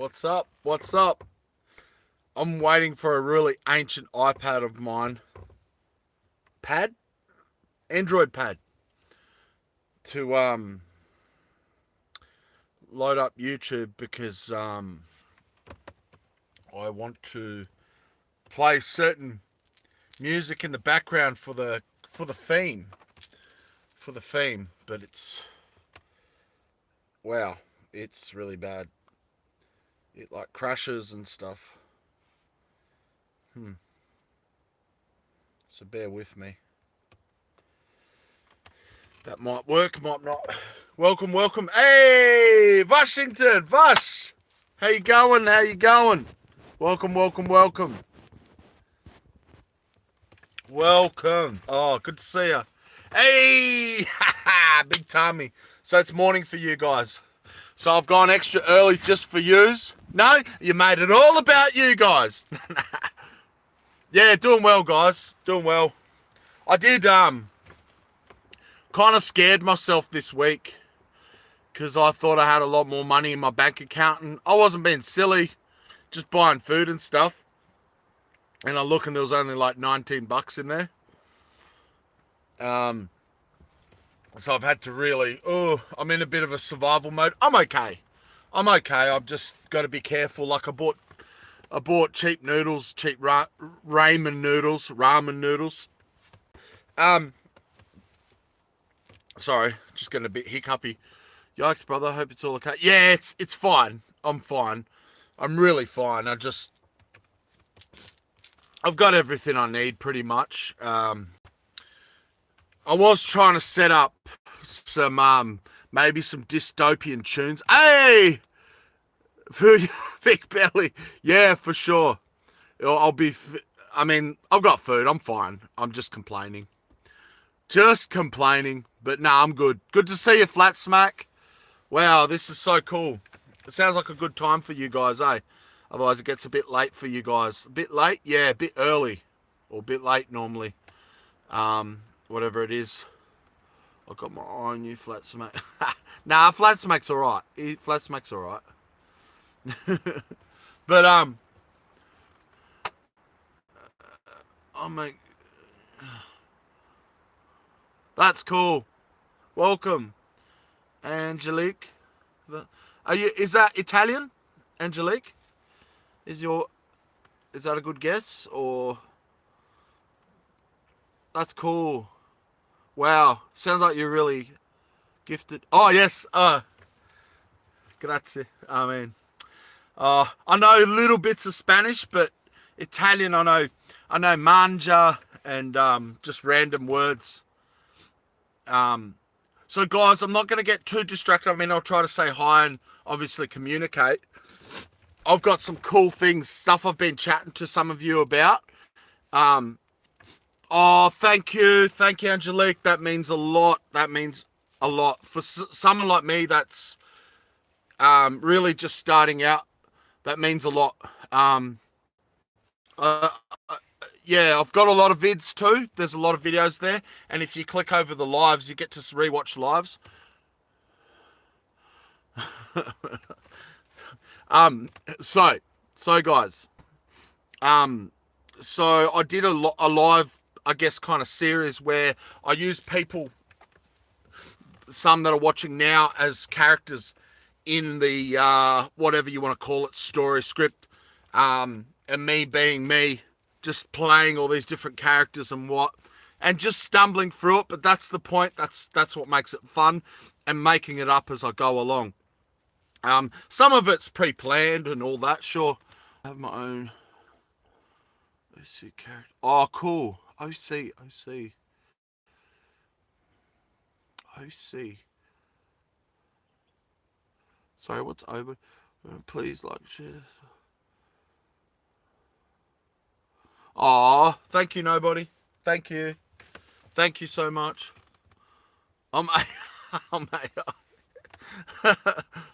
What's up? What's up? I'm waiting for a really ancient iPad of mine. Pad? Android pad. To load up YouTube because I want to play certain music in the background for the theme. For the theme. But wow, it's really bad. It like crashes and stuff. So bear with me. That might work, might not. Welcome, welcome. Hey, Washington, Vash. How you going? How you going? Welcome, welcome, welcome. Welcome. Oh, good to see you. Hey, big tummy. So it's morning for you guys. So I've gone extra early just for yous. No, you made it all about you guys. Yeah, doing well, guys. Doing well. I did kind of scared myself this week because I thought I had a lot more money in my bank account, and I wasn't being silly, just buying food and stuff. And I look, and there was only like $19 in there. So I've had to really, I'm in a bit of a survival mode. I'm okay. I've just got to be careful. Like I bought cheap noodles, cheap ramen noodles. Um, Sorry, just getting a bit hiccupy. Yikes, brother. I hope it's all okay. Yeah, it's fine. I'm fine. I'm really fine. I've got everything I need pretty much. I was trying to set up some maybe some dystopian tunes. Hey, for big belly. Yeah, for sure. I'll be. I mean, I've got food. I'm fine. I'm just complaining. Just complaining. But nah, I'm good. Good to see you, Flat Smack. Wow, this is so cool. It sounds like a good time for you guys, eh? Otherwise, it gets a bit late for you guys. A bit late? Yeah, a bit early. Or a bit late normally. Whatever it is. I've got my eye on you, Flat Smack. Nah, Flat Smack's alright. Flat Smack's alright. But, oh my, that's cool. Welcome, Angelique. Is that Italian? Angelique? Is your, is that a good guess? Or, that's cool. Wow, sounds like you're really gifted. Oh, yes, grazie. I mean, I know little bits of Spanish, but Italian, I know manja and just random words. So, guys, I'm not going to get too distracted. I mean, I'll try to say hi and obviously communicate. I've got some cool things, stuff I've been chatting to some of you about. Um, oh, thank you, Angelique. That means a lot. That means a lot for someone like me. That's really just starting out. That means a lot. Uh, yeah, I've got a lot of vids too. There's a lot of videos there, and if you click over the lives, you get to rewatch lives. Um, so, so guys, um, so I did a live, I guess, kind of series where I use people, some that are watching now, as characters in the whatever you want to call it, story script, and me being me, just playing all these different characters and just stumbling through it. But that's the point. That's what makes it fun, and making it up as I go along. Some of it's pre-planned and all that. Sure, I have my own OC character. Oh, cool. OC, OC, OC. Sorry, what's over? Please like share. Aw, thank you, nobody. Thank you. Thank you so much. I'm, I'm,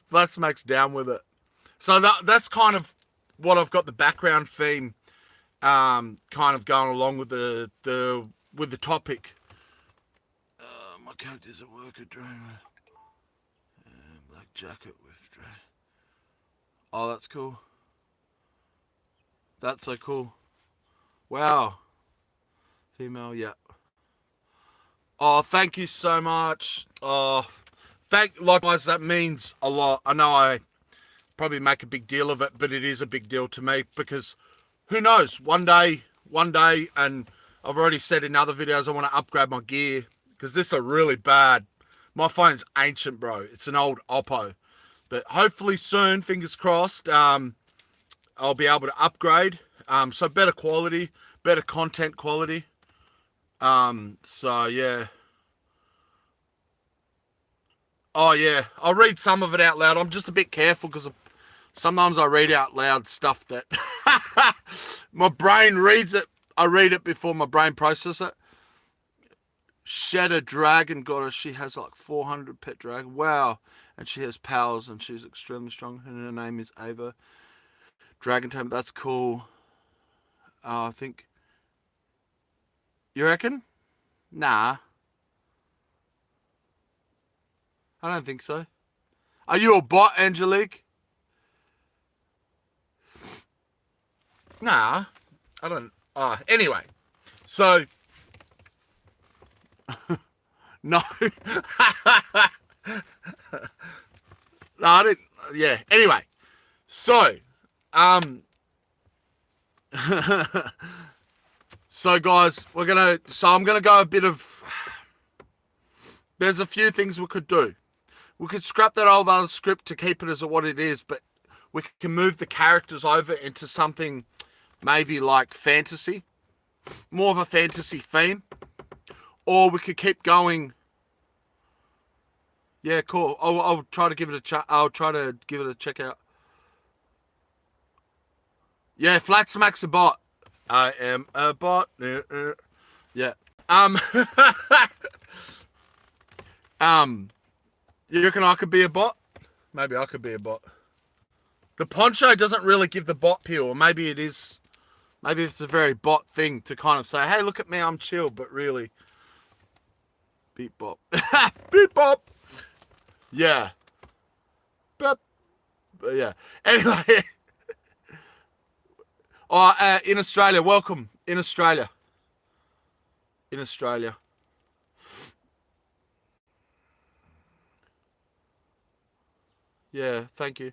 That makes down with it. So that's kind of what I've got the background theme, kind of going along with the topic. My character's a worker drone, black jacket with drone. Oh, that's cool. That's so cool. Wow. Female, yeah. Oh, thank you so much. Oh, likewise, that means a lot. I know I probably make a big deal of it, but it is a big deal to me because who knows? One day, and I've already said in other videos I want to upgrade my gear because this is really bad. My phone's ancient, bro. It's an old Oppo, but hopefully soon, fingers crossed, I'll be able to upgrade. So better quality, better content quality. So yeah. Oh yeah, I'll read some of it out loud. I'm just a bit careful because sometimes I read out loud stuff that my brain reads it. I read it before my brain processes it. Shadow Dragon Goddess. She has like 400 pet dragon. Wow. And she has powers and she's extremely strong. And her name is Ava. Dragon Tame. That's cool. I think. You reckon? Nah. I don't think so. Are you a bot, Angelique? Nah. I don't. Anyway. So. No. No, I didn't. Yeah. Anyway. So. So guys, I'm gonna go a bit of. There's a few things we could do. We could scrap that old other script to keep it as what it is, but we can move the characters over into something maybe like fantasy, more of a fantasy theme, or we could keep going. Yeah, cool. I'll try to give it a I'll try to give it a check out. Yeah, Flat Smack's a bot. I am a bot. Yeah. Um. You reckon I could be a bot? Maybe I could be a bot. The poncho doesn't really give the bot peel, or maybe it is. Maybe it's a very bot thing to kind of say, "Hey, look at me, I'm chill," but really, beep bop, beep bop. Yeah. But yeah. Anyway. In Australia, welcome. In Australia. In Australia. Yeah, thank you.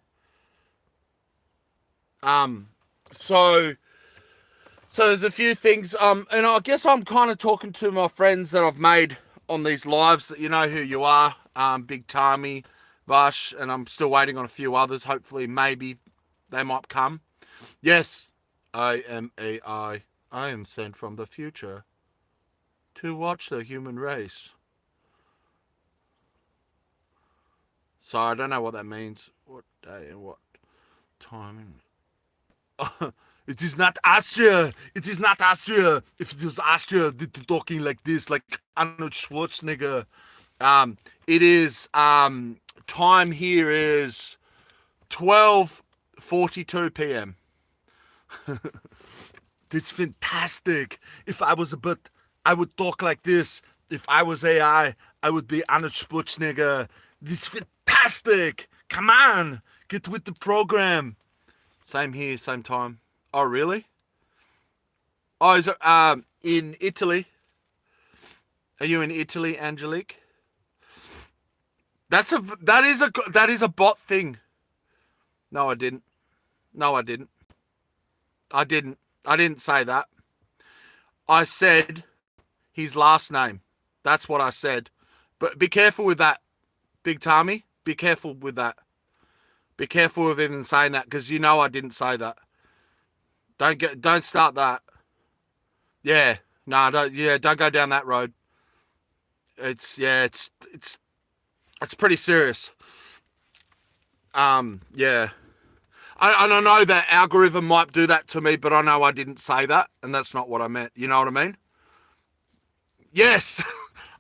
Um, so, so there's a few things. And I guess I'm kind of talking to my friends that I've made on these lives that you know who you are. Big Tommy, Vash, and I'm still waiting on a few others. Hopefully, maybe they might come. Yes, I am AI. I am sent from the future to watch the human race. So I don't know what that means. What day and what time? It is not Austria. It is not Austria. If it was Austria, they'd be talking like this, like Arnold Schwarzenegger. It is time here is 12:42 p.m. It's fantastic. If I was a bit, I would talk like this. If I was AI, I would be Arnold Schwarzenegger. This is fantastic. Come on, get with the program. Same here, same time. Oh, really? Oh, is it in Italy? Are you in Italy, Angelique? That is a bot thing. No, I didn't. No, I didn't. I didn't. I didn't say that. I said his last name. That's what I said. But be careful with that, Big Tommy. Be careful with that. Be careful with even saying that because you know I didn't say that. Don't start that. Yeah. No, don't go down that road. It's pretty serious. Yeah. I don't know that algorithm might do that to me, but I know I didn't say that, and that's not what I meant. You know what I mean? Yes.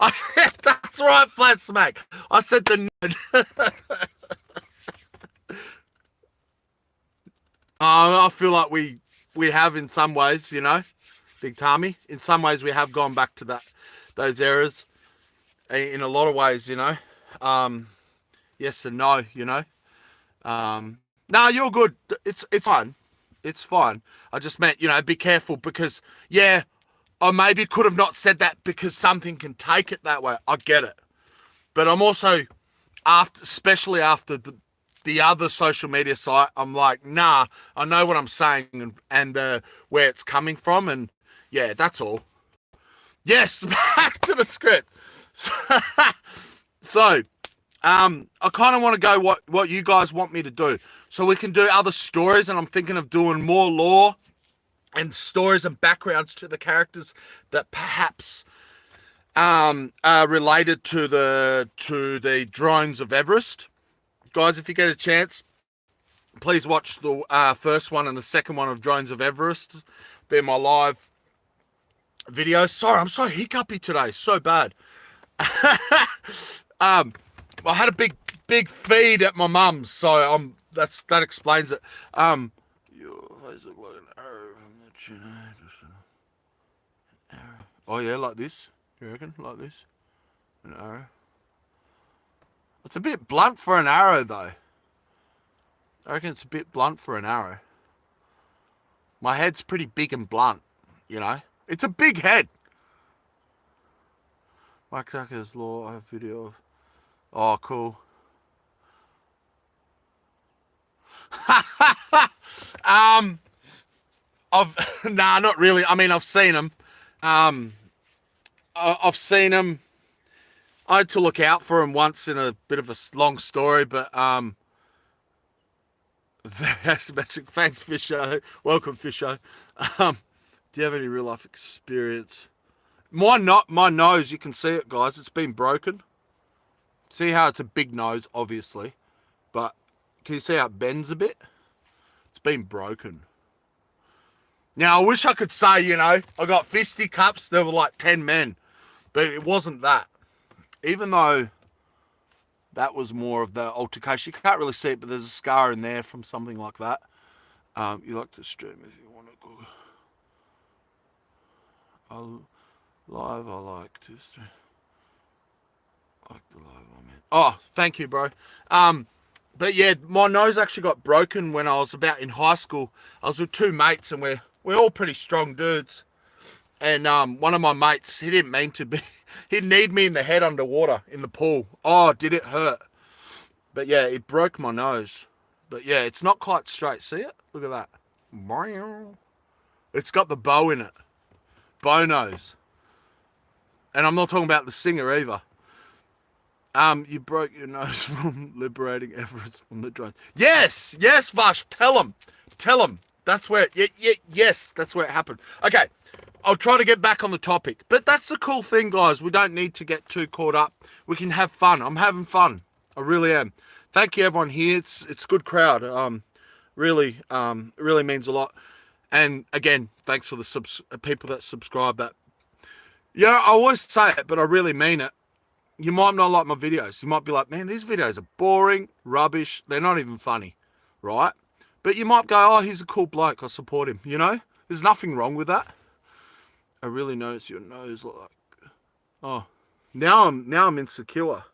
I said that's right, Flat Smack. I said the nerd. I feel like we have in some ways, you know, Big Tommy. In some ways, we have gone back to those eras. In a lot of ways, you know. Yes and no, you know. No, you're good. It's fine. It's fine. I just meant, be careful because, yeah, I maybe could have not said that because something can take it that way. I get it. But I'm also, especially after the other social media site, I'm like, nah, I know what I'm saying and where it's coming from. And yeah, that's all. Yes, back to the script. So, so I kind of want to go what you guys want me to do. So we can do other stories, and I'm thinking of doing more lore and stories and backgrounds to the characters that perhaps are related to the drawings of Everest. Guys, if you get a chance, please watch the first one and the second one of Drones of Everest. They're my live videos. Sorry, I'm so hiccupy today. So bad. I had a big feed at my mum's, so that explains it. Your face look like an arrow from the chin. An arrow. Oh yeah, like this. You reckon? Like this? An arrow. It's a bit blunt for an arrow, though. I reckon it's a bit blunt for an arrow. My head's pretty big and blunt, It's a big head. Mike Tucker's Law, I have video of. Oh, cool. Nah, not really. I mean, I've seen them. I've seen them. I had to look out for them once in a bit of a long story, but very asymmetric. Thanks, Fisho. Welcome, Fisho. Do you have any real life experience? My nose, you can see it, guys. It's been broken. See how it's a big nose, obviously, but can you see how it bends a bit? It's been broken. Now, I wish I could say, I got fisticuffs. There were like 10 men, but it wasn't that. Even though that was more of the altercation. You can't really see it, but there's a scar in there from something like that. You like to stream if you want to go. Live, I like to stream. I like the live, I mean. Oh, thank you, bro. But yeah, my nose actually got broken when I was about in high school. I was with two mates, and we're all pretty strong dudes. And one of my mates, he didn't mean to be. He'd need me in the head underwater in the pool. Oh, did it hurt? But yeah, it broke my nose. But yeah, it's not quite straight. See it? Look at that. It's got the bow in it. Bow nose. And I'm not talking about the singer either. You broke your nose from liberating Everest from the drones. Yes, Vash. Tell him. That's where. Yes, that's where it happened. Okay, I'll try to get back on the topic. But that's the cool thing, guys. We don't need to get too caught up. We can have fun. I'm having fun. I really am. Thank you, everyone here. It's a good crowd. Really means a lot. And again, thanks for the people that subscribe. That I always say it, but I really mean it. You might not like my videos. You might be like, man, these videos are boring, rubbish. They're not even funny, right? But you might go, oh, he's a cool bloke. I'll support him. There's nothing wrong with that. I really notice your nose like. Oh, now I'm insecure.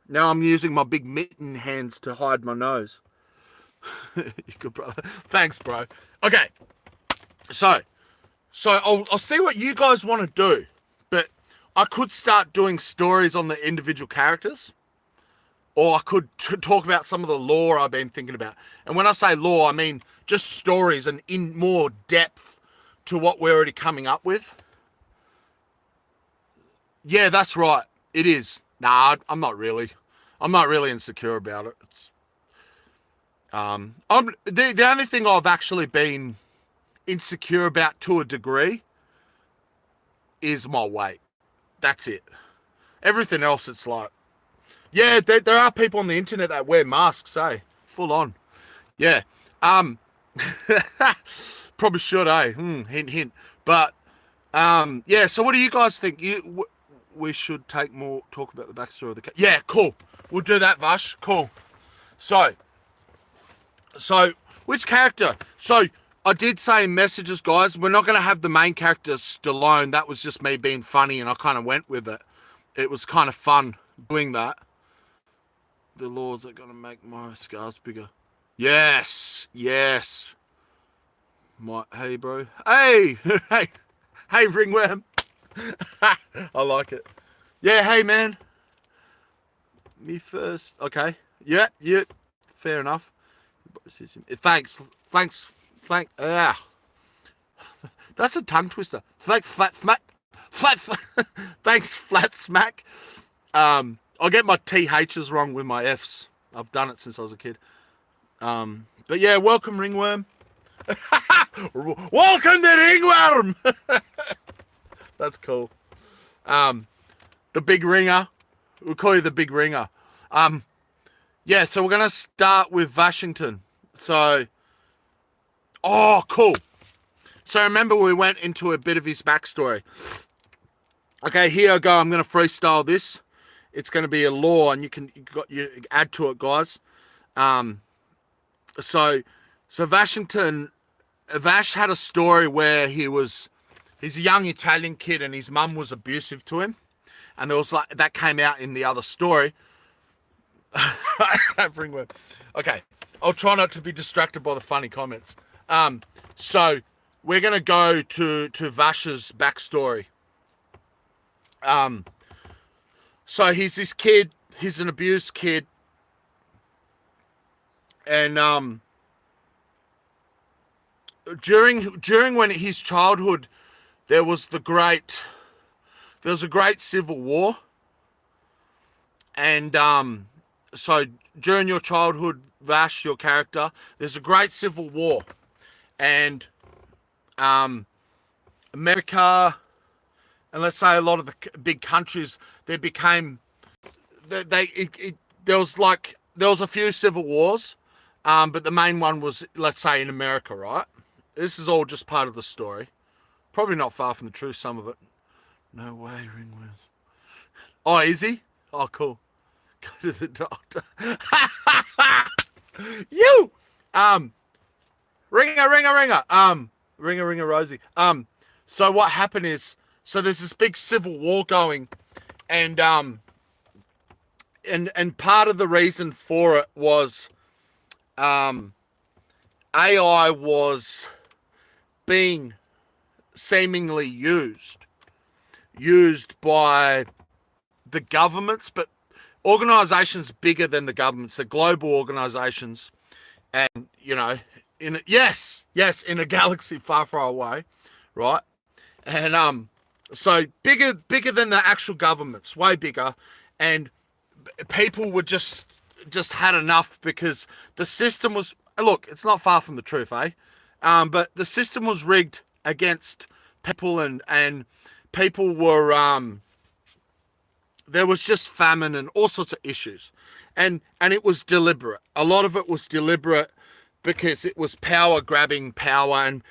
Now I'm using my big mitten hands to hide my nose. You good, brother. Thanks, bro. Okay, so I'll see what you guys want to do, but I could start doing stories on the individual characters, or I could talk about some of the lore I've been thinking about. And when I say lore, I mean just stories and in more depth to what we're already coming up with. Yeah, that's right. It is. Nah, I'm not really insecure about it. It's, the only thing I've actually been insecure about to a degree is my weight. That's it. Everything else, it's like, yeah, there are people on the internet that wear masks, full on. Yeah. Probably should, hint, hint. But, yeah, so what do you guys think? We should talk about the backstory of the character. Yeah, cool. We'll do that, Vash. Cool. So, which character? So, I did say in messages, guys, we're not going to have the main character Stallone. That was just me being funny, and I kind of went with it. It was kind of fun doing that. The laws are going to make my scars bigger. Yes. Yes. Hey, bro. Hey. Hey. Hey, ringworm. I like it. Yeah, hey, man. Me first. Okay. Yeah. Fair enough. Thanks. That's a tongue twister. Thanks, flat smack. Thanks, flat smack. I get my THs wrong with my Fs. I've done it since I was a kid. But yeah, welcome, ringworm. Welcome to ringworm. That's cool. The big ringer. We'll call you the big ringer. Yeah, so we're going to start with Washington. So, oh, cool. So remember we went into a bit of his backstory. Okay, here I go. I'm going to freestyle this. It's going to be a law, and you add to it, guys. So Washington, Vash had a story where he's a young Italian kid, and his mum was abusive to him, and there was that came out in the other story. Okay, I'll try not to be distracted by the funny comments. So we're gonna go to Vash's backstory. So he's this kid. He's an abused kid, and during when his childhood, there was a great civil war, and so during your childhood, Vash, your character, there's a great civil war, and America, and let's say a lot of the big countries, there was a few civil wars, but the main one was, let's say, in America, right? This is all just part of the story. Probably not far from the truth, some of it. No way, ringworms. Oh, is he? Oh, cool. Go to the doctor. You! Ringer, Rosie. So what happened is, so there's this big civil war going, and part of the reason for it was, AI was being seemingly used by the governments, but organizations bigger than the governments, the global organizations, and in a galaxy far away, right? And so bigger than the actual governments, way bigger, and people were just had enough, because the system was, look, it's not far from the truth, but the system was rigged against people, and people were there was just famine and all sorts of issues, and it was deliberate. A lot of it was deliberate because it was power grabbing power, and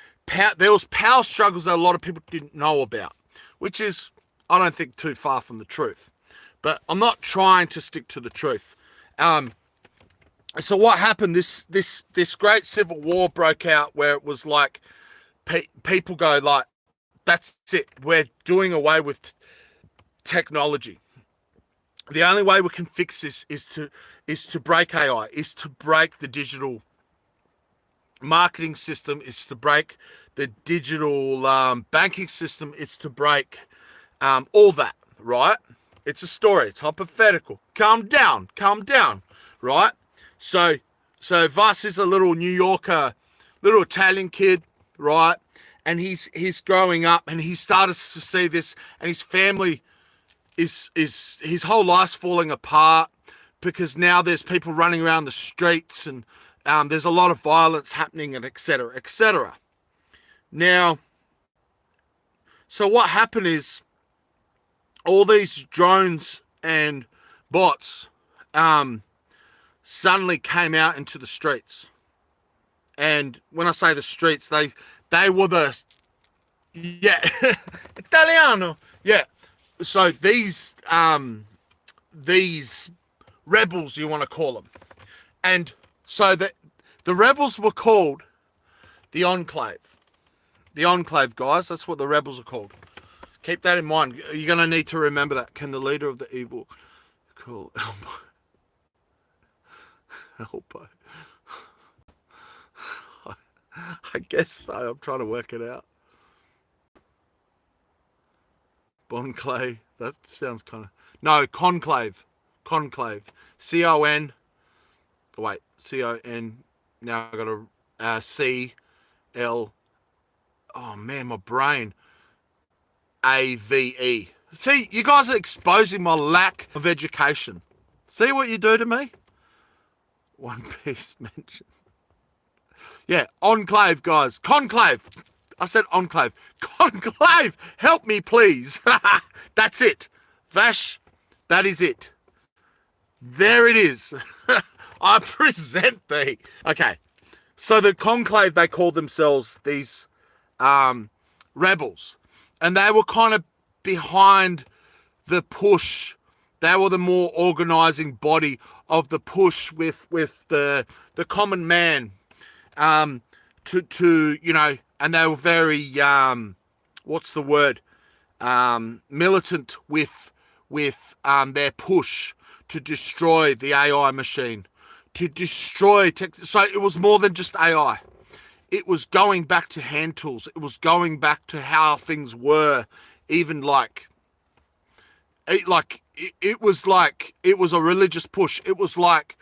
there was power struggles that a lot of people didn't know about, which is, I don't think, too far from the truth. But I'm not trying to stick to the truth. So what happened? This great civil war broke out, where it was like people go like, that's it. We're doing away with technology. The only way we can fix this is to break AI, is to break the digital marketing system, is to break the digital banking system, it's to break all that, right? It's a story. It's hypothetical. Calm down, right? So Vash is a little New Yorker, little Italian kid, right? And he's growing up, and he started to see this, and his family is his whole life's falling apart, because now there's people running around the streets, and there's a lot of violence happening, and etc. etc. Now, so what happened is, all these drones and bots suddenly came out into the streets. And when I say the streets, they were the, Italiano, yeah. So these rebels, you want to call them, and so the rebels were called the Enclave. The Enclave, guys, that's what the rebels are called. Keep that in mind. You're going to need to remember that. Can the leader of the evil call? Elbow. I guess so. I'm trying to work it out. Bonclave. That sounds kind of... No, conclave. Conclave. C-O-N... Wait, C-O-N... Now I got a C-L... Oh, man, my brain. A-V-E. See, you guys are exposing my lack of education. See what you do to me? One Piece mention. Yeah, enclave, guys. Conclave. I said enclave. Conclave. Help me, please. That's it. Vash, that is it. There it is. I present thee. Okay. So the conclave, they called themselves these rebels. And they were kind of behind the push. They were the more organizing body of the push with the common man. To you know, and they were very what's the word, militant with their push to destroy the AI machine, to destroy so it was more than just AI. It was going back to hand tools. It was going back to how things were, even it was like it was a religious push. It was like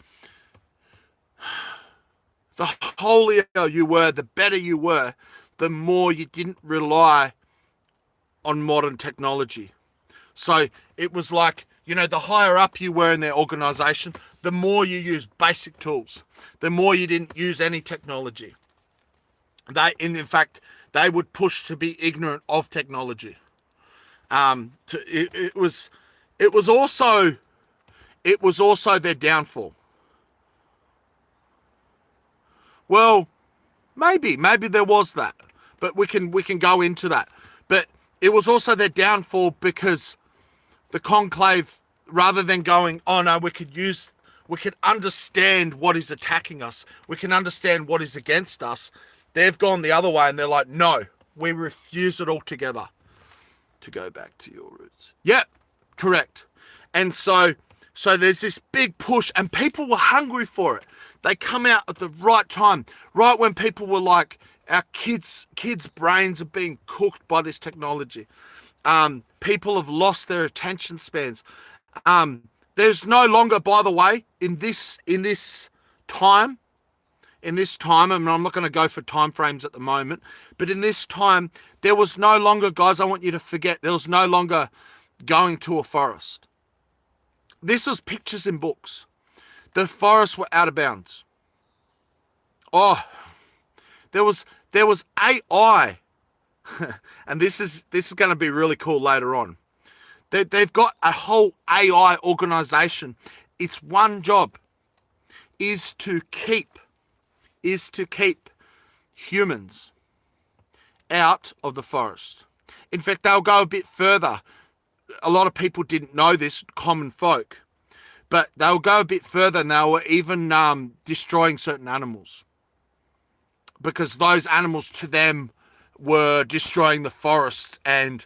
the holier you were, the better you were, the more you didn't rely on modern technology. So it was like, you know, the higher up you were in their organization, the more you used basic tools, the more you didn't use any technology. In fact, they would push to be ignorant of technology. It was also their downfall. Well, maybe there was that, but we can go into that. But it was also their downfall because the conclave, rather than going, oh no, we could understand what is attacking us, we can understand what is against us. They've gone the other way and they're like, no, we refuse it altogether. To go back to your roots. Yep, correct. And so there's this big push and people were hungry for it. They come out at the right time, right when people were like, our kids' brains are being cooked by this technology. People have lost their attention spans. There's no longer, by the way, in this time, and I'm not going to go for time frames at the moment, but in this time, there was no longer, guys, I want you to forget, there was no longer going to a forest. This was pictures in books. The forests were out of bounds. Oh, there was AI, and this is going to be really cool later on. They've got a whole AI organization. Its one job is to keep humans out of the forest. In fact, they'll go a bit further. A lot of people didn't know this, common folk, but they'll go a bit further and they were even destroying certain animals because those animals to them were destroying the forest and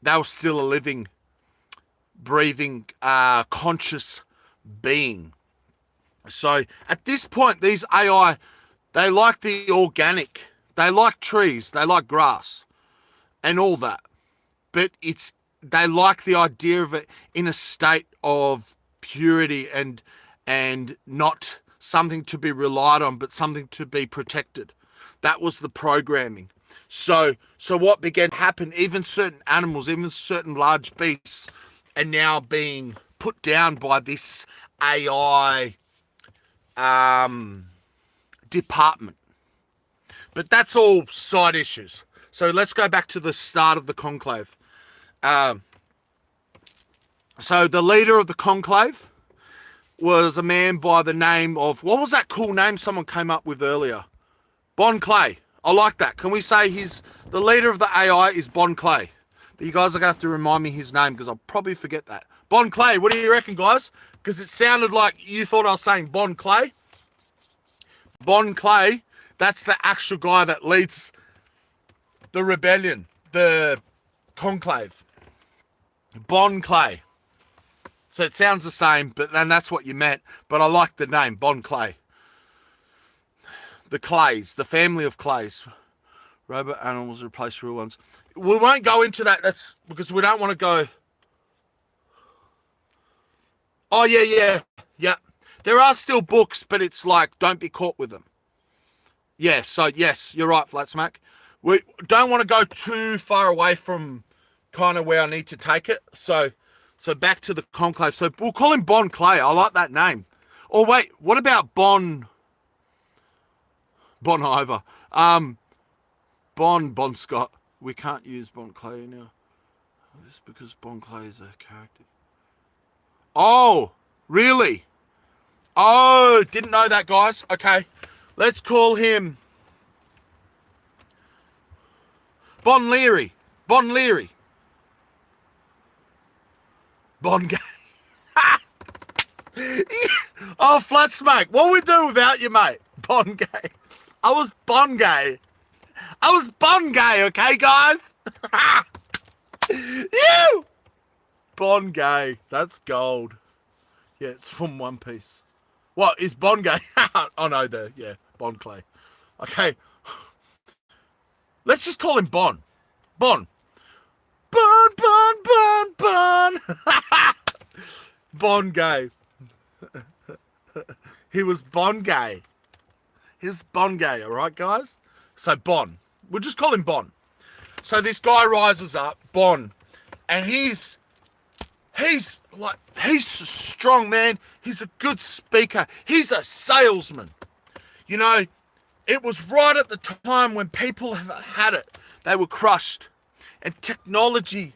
they were still a living, breathing, conscious being. So at this point, these AI, they like the organic, they like trees, they like grass and all that, but they like the idea of it in a state of purity and not something to be relied on, but something to be protected. That was the programming. So what began to happen, even certain animals, even certain large beasts are now being put down by this AI department. But that's all side issues. So let's go back to the start of the conclave. So the leader of the conclave was a man by the name of, what was that cool name someone came up with earlier? Bon Clay. I like that. Can we say the leader of the AI is Bon Clay? But you guys are going to have to remind me his name because I'll probably forget that. Bon Clay, what do you reckon, guys? Because it sounded like you thought I was saying Bon Clay. Bon Clay, that's the actual guy that leads the rebellion, the conclave. Bon Clay. So it sounds the same, but then that's what you meant. But I like the name, Bon Clay. the clays, the family of clays. Robot animals replace real ones. We won't go into that. That's because we don't want to go. Oh, yeah. There are still books, but it's like, don't be caught with them. Yeah, so yes, you're right, Flat Smack. We don't want to go too far away from kind of where I need to take it. So back to the conclave. So we'll call him Bon Clay. I like that name. Or wait, what about Bon Iver? Bon Scott. We can't use Bon Clay now. Just because Bon Clay is a character. Oh, really? Oh, didn't know that, guys. Okay, let's call him Bon Leary. Bon Leary. Bon Gay. Oh, Flat Smack. What we do without you, mate? Bon Gay. I was Bon Gay. Okay, guys? You! Bon Gay. That's gold. Yeah, it's from One Piece. What, is Bon Gay? Oh, no, Bon Clay. Okay. Let's just call him Bon. Bon. Bon. Bon Gay. He was Bon Gay. All right, guys? So, Bon. We'll just call him Bon. So, this guy rises up, Bon, and he's a strong man. He's a good speaker. He's a salesman. You know, it was right at the time when people have had it. They were crushed. And technology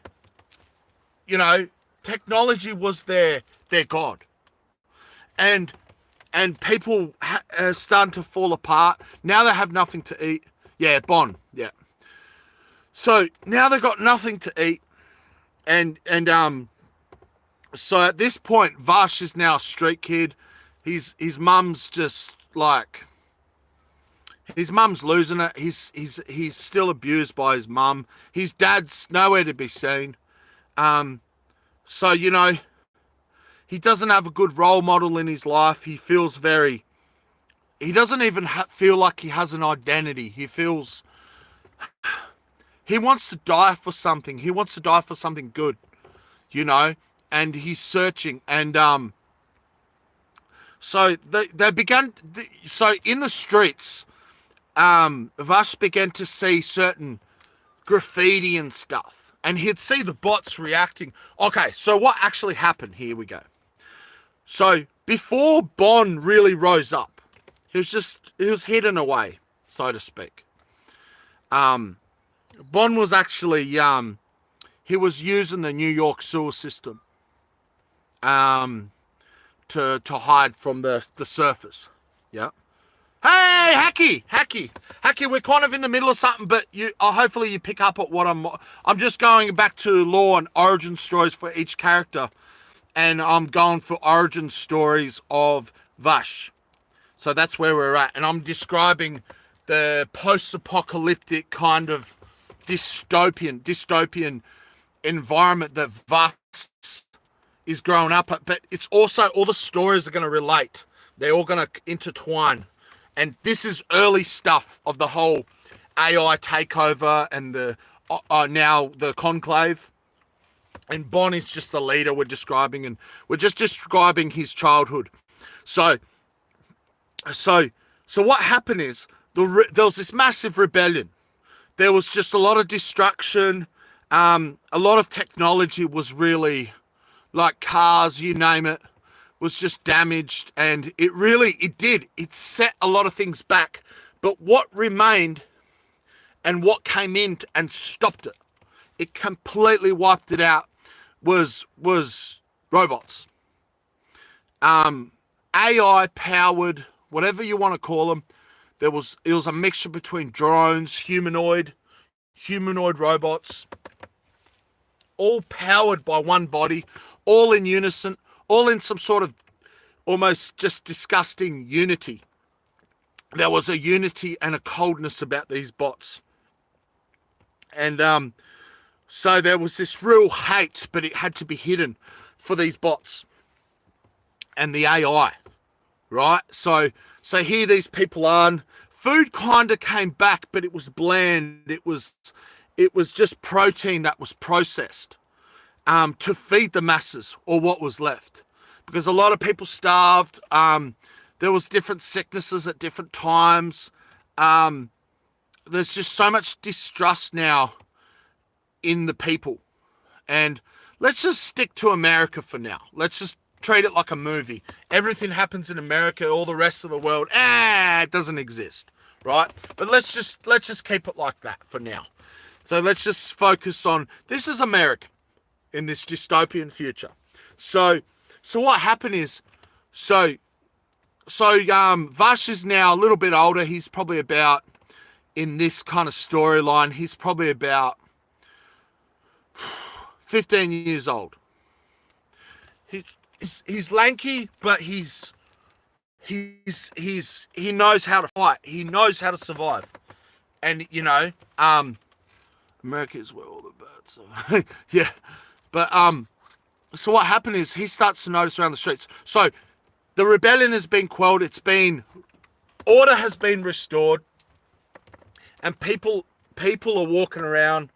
was their God. And people are starting to fall apart. Now they have nothing to eat. Yeah, Bon, yeah. So now they've got nothing to eat. And so at this point, Vash is now a street kid. His mum's just like, his mum's losing it. He's still abused by his mum. His dad's nowhere to be seen. So, you know, he doesn't have a good role model in his life. He doesn't even feel like he has an identity. He wants to die for something. He wants to die for something good, you know, and he's searching. And so they began. So in the streets, Vash began to see certain graffiti and stuff, and he'd see the bots reacting. Okay, so what actually happened? Here we go. So before Bon really rose up, he was hidden away, so to speak. Bon was actually he was using the New York sewer system to hide from the surface. Yeah. Hey, Hacky, we're kind of in the middle of something, but hopefully you pick up at what I'm just going back to lore and origin stories for each character, and I'm going for origin stories of Vash. So that's where we're at, and I'm describing the post-apocalyptic kind of dystopian environment that Vash is growing up at, but it's also all the stories are going to relate. They're all going to intertwine. And this is early stuff of the whole AI takeover and the now the conclave. And Bon is just the leader we're describing, and we're just describing his childhood. So what happened is there was this massive rebellion. There was just a lot of destruction. A lot of technology was really, like cars, you name it, was just damaged, and it set a lot of things back. But what remained and what came in and stopped it completely wiped it out, was robots. AI powered, whatever you want to call them. It was a mixture between drones, humanoid robots, all powered by one body, all in unison, all in some sort of almost just disgusting unity. There was a unity and a coldness about these bots. And so there was this real hate, but it had to be hidden for these bots and the AI, right? So here these people are food kind of came back, but it was bland. It was just protein that was processed to feed the masses, or what was left, because a lot of people starved. There was different sicknesses at different times. There's just so much distrust now in the people. And let's just stick to America for now. Let's just treat it like a movie. Everything happens in America, all the rest of the world, it doesn't exist, right? But let's just keep it like that for now. So let's just focus on, this is America in this dystopian future. So what happened is, Vash is now a little bit older. He's probably about, in this kind of storyline, he's probably about 15 years old. He's lanky, but he knows how to fight. He knows how to survive. And America is where all the birds are. Yeah. But so what happened is, he starts to notice around the streets. So the rebellion has been quelled. Order has been restored, and people are walking around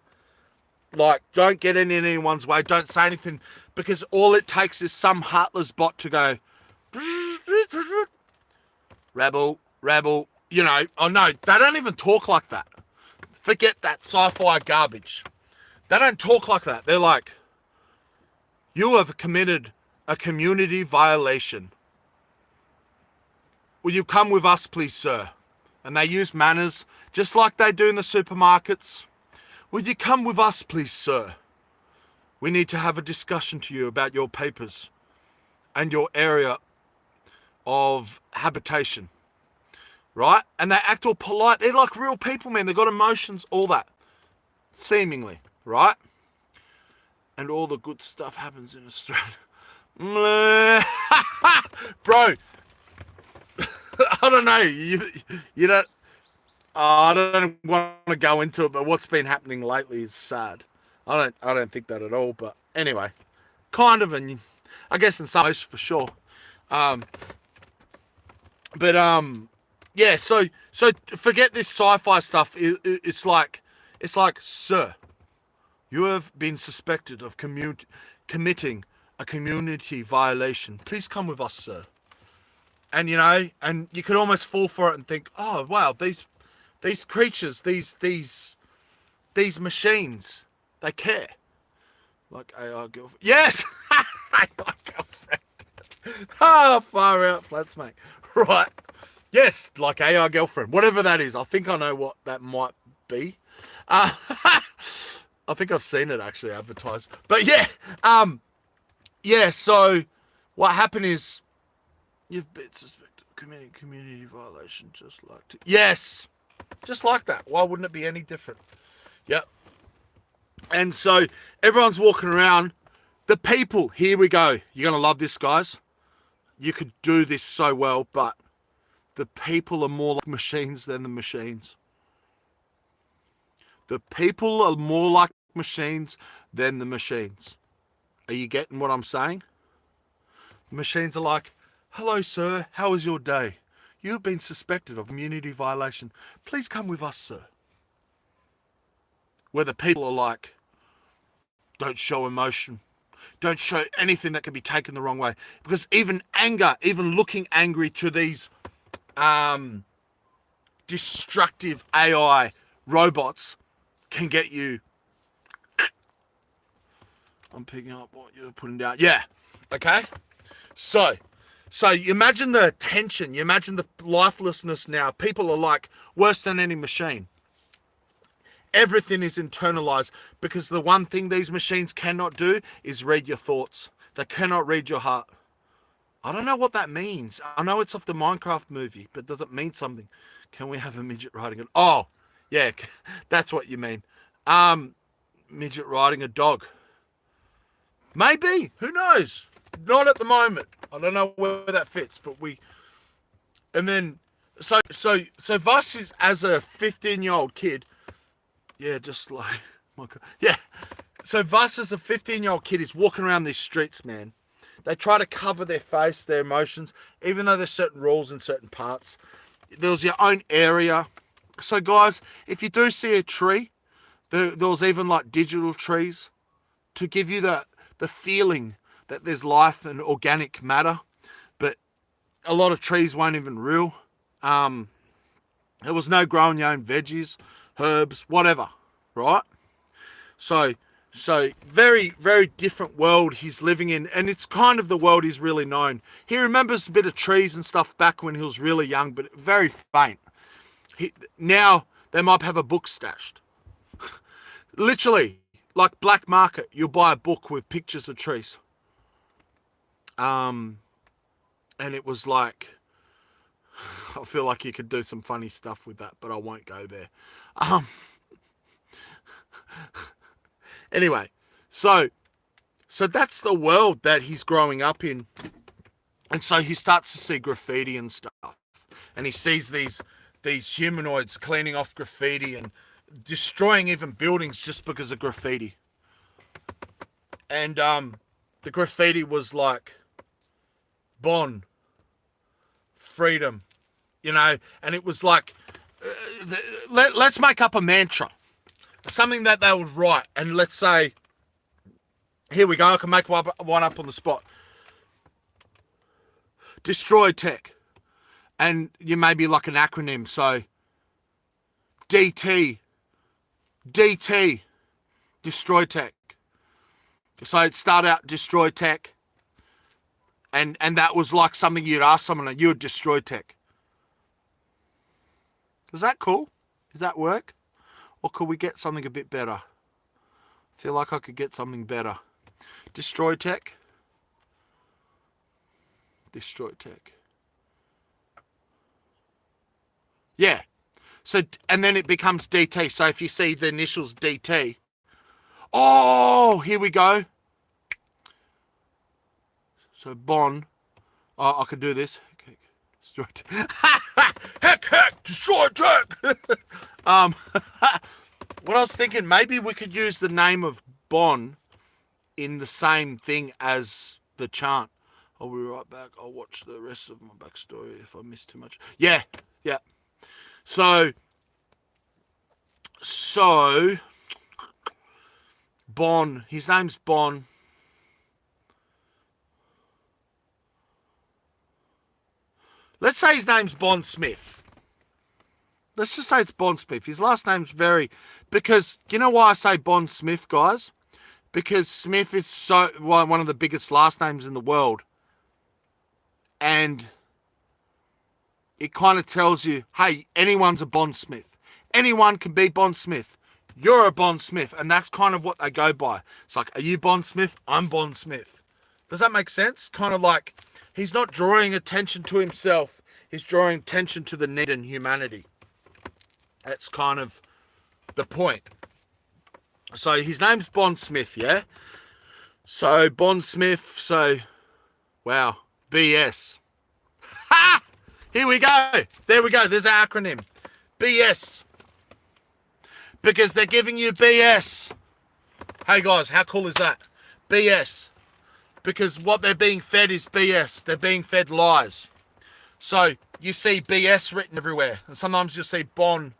like, don't get in anyone's way, don't say anything, because all it takes is some heartless bot to go, rebel. Oh no, they don't even talk like that. Forget that sci-fi garbage. They don't talk like that. They're like, you have committed a community violation. Will you come with us, please, sir? And they use manners, just like they do in the supermarkets. Will you come with us, please, sir? We need to have a discussion to you about your papers and your area of habitation. Right? And they act all polite. They're like real people, man. They've got emotions, all that. Seemingly, right? And all the good stuff happens in Australia. Bro, I don't know. You don't... I don't want to go into it, but what's been happening lately is sad. I don't think that at all, but anyway, kind of, and I guess in some ways for sure. Yeah. So forget this sci-fi stuff. It's like, sir, you have been suspected of committing a community violation. Please come with us, sir. And and you could almost fall for it and think, oh wow, these creatures, these machines, they care. Like AI girlfriend. Yes! AI girlfriend. Far out flats, mate. Right. Yes, like AI girlfriend. Whatever that is. I think I know what that might be. I think I've seen it actually advertised. But yeah. Yeah, so what happened is, you've been suspected of committing community violation, Yes! Just like that. Why wouldn't it be any different? Yep. And so everyone's walking around. The people, here we go. You're going to love this, guys. You could do this so well, but the people are more like machines than the machines. The people are more like machines than the machines. Are you getting what I'm saying? The machines are like, hello, sir. How was your day? You've been suspected of immunity violation. Please come with us, sir. Where the people are like, don't show emotion. Don't show anything that can be taken the wrong way. Because even anger, even looking angry to these destructive AI robots can get you. I'm picking up what you're putting down. Yeah. Okay. So you imagine the tension. You imagine the lifelessness now. People are like worse than any machine. Everything is internalized, because the one thing these machines cannot do is read your thoughts. They cannot read your heart. I don't know what that means. I know it's off the Minecraft movie, but does it mean something? Can we have a midget riding it? Oh, yeah, that's what you mean. Midget riding a dog. Maybe. Who knows? Not at the moment. I don't know where that fits, but and then, so Vash is, as a 15-year-old kid, yeah, just like, yeah. So Vash, as a 15-year-old kid, is walking around these streets, man. They try to cover their face, their emotions, even though there's certain rules in certain parts. there was your own area. So guys, if you do see a tree, there was even like digital trees to give you the feeling that there's life and organic matter. But a lot of trees weren't even real. There was no growing your own veggies, herbs, whatever, right? So very, very different world he's living in, and it's kind of the world he's really known. He remembers a bit of trees and stuff back when he was really young, but very faint. Now they might have a book stashed. Literally, like black market, you'll buy a book with pictures of trees. And it was like, I feel like you could do some funny stuff with that, but I won't go there. Anyway, so that's the world that he's growing up in. And so he starts to see graffiti and stuff. And he sees these humanoids cleaning off graffiti and destroying even buildings just because of graffiti. And the graffiti was like, Bon, freedom, and it was like, let's make up a mantra. Something that they would write, and let's say, here we go, I can make one up on the spot. Destroy tech. And you may be like an acronym, so DT, destroy tech. So it'd start out destroy tech, and that was like something you'd ask someone, and you would destroy tech. Is that cool? Does that work? Or could we get something a bit better? I feel like I could get something better. Destroy tech. Destroy tech. Yeah. So, and then it becomes DT. So if you see the initials DT. Oh, here we go. So Bon. Oh, I can do this. Okay. Destroy tech. Heck, destroy tech. What I was thinking, maybe we could use the name of Bon in the same thing as the chant. I'll be right back. I'll watch the rest of my backstory if I miss too much. Yeah. So Bon, his name's Bon. Let's say his name's Bon Smith. Let's just say it's Bon Smith. His last name's because, you know why I say Bon Smith, guys? Because Smith is one of the biggest last names in the world. And it kind of tells you, hey, anyone's a Bon Smith. Anyone can be Bon Smith. You're a Bon Smith. And that's kind of what they go by. It's like, are you Bon Smith? I'm Bon Smith. Does that make sense? Kind of like, he's not drawing attention to himself. He's drawing attention to the need in humanity. That's kind of the point. So his name's Bon Smith, yeah? So Bon Smith, wow, BS. Ha! Here we go. There we go. There's our acronym. BS. Because they're giving you BS. Hey guys, how cool is that? BS. Because what they're being fed is BS. They're being fed lies. So you see BS written everywhere. And sometimes you'll see Bon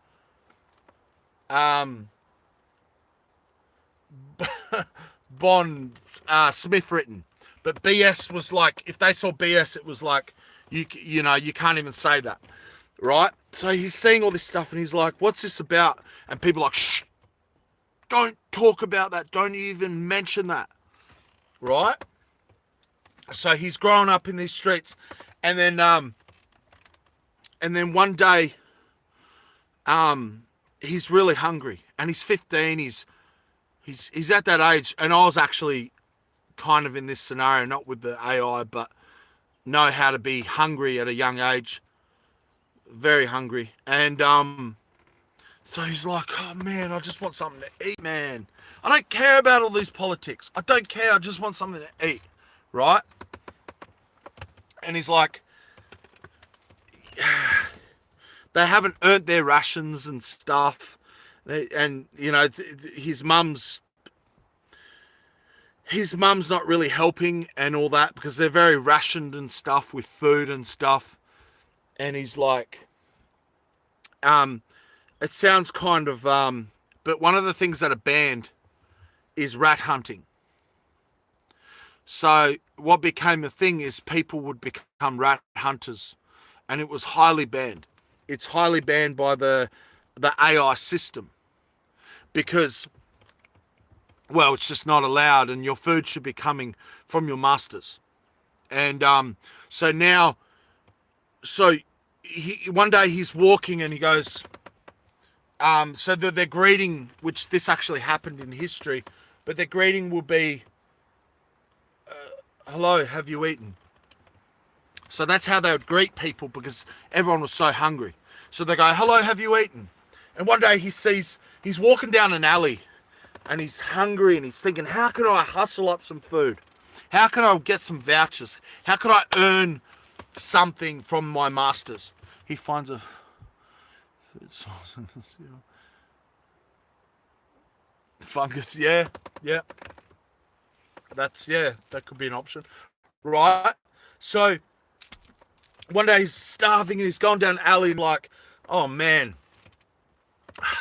Smith written. But BS was like, if they saw BS, it was like, you can't even say that. Right? So he's seeing all this stuff and he's like, what's this about? And people are like, shh, don't talk about that. Don't even mention that. Right? So he's growing up in these streets. And then one day, he's really hungry. And he's 15. He's at that age. And I was actually kind of in this scenario, not with the AI, but know how to be hungry at a young age. Very hungry. And so he's like, oh man, I just want something to eat, man. I don't care about all these politics. I don't care. I just want something to eat. Right? And he's like, they haven't earned their rations and stuff. And, his mum's not really helping and all that because they're very rationed and stuff with food and stuff. And he's like, It sounds kind of, but one of the things that are banned is rat hunting. So what became a thing is people would become rat hunters, and it was highly banned. It's highly banned by the AI system because, well, it's just not allowed, and your food should be coming from your masters. And so now, so one day he's walking and he goes, so their greeting, which this actually happened in history, but their greeting will be, hello, have you eaten? So that's how they would greet people because everyone was so hungry. So they go, hello, have you eaten? And one day he's walking down an alley and he's hungry and he's thinking, how can I hustle up some food? How can I get some vouchers? How can I earn something from my masters? He finds a food source in the seal. Fungus, yeah. That could be an option. Right? So one day he's starving and he's going down an alley and like, oh man,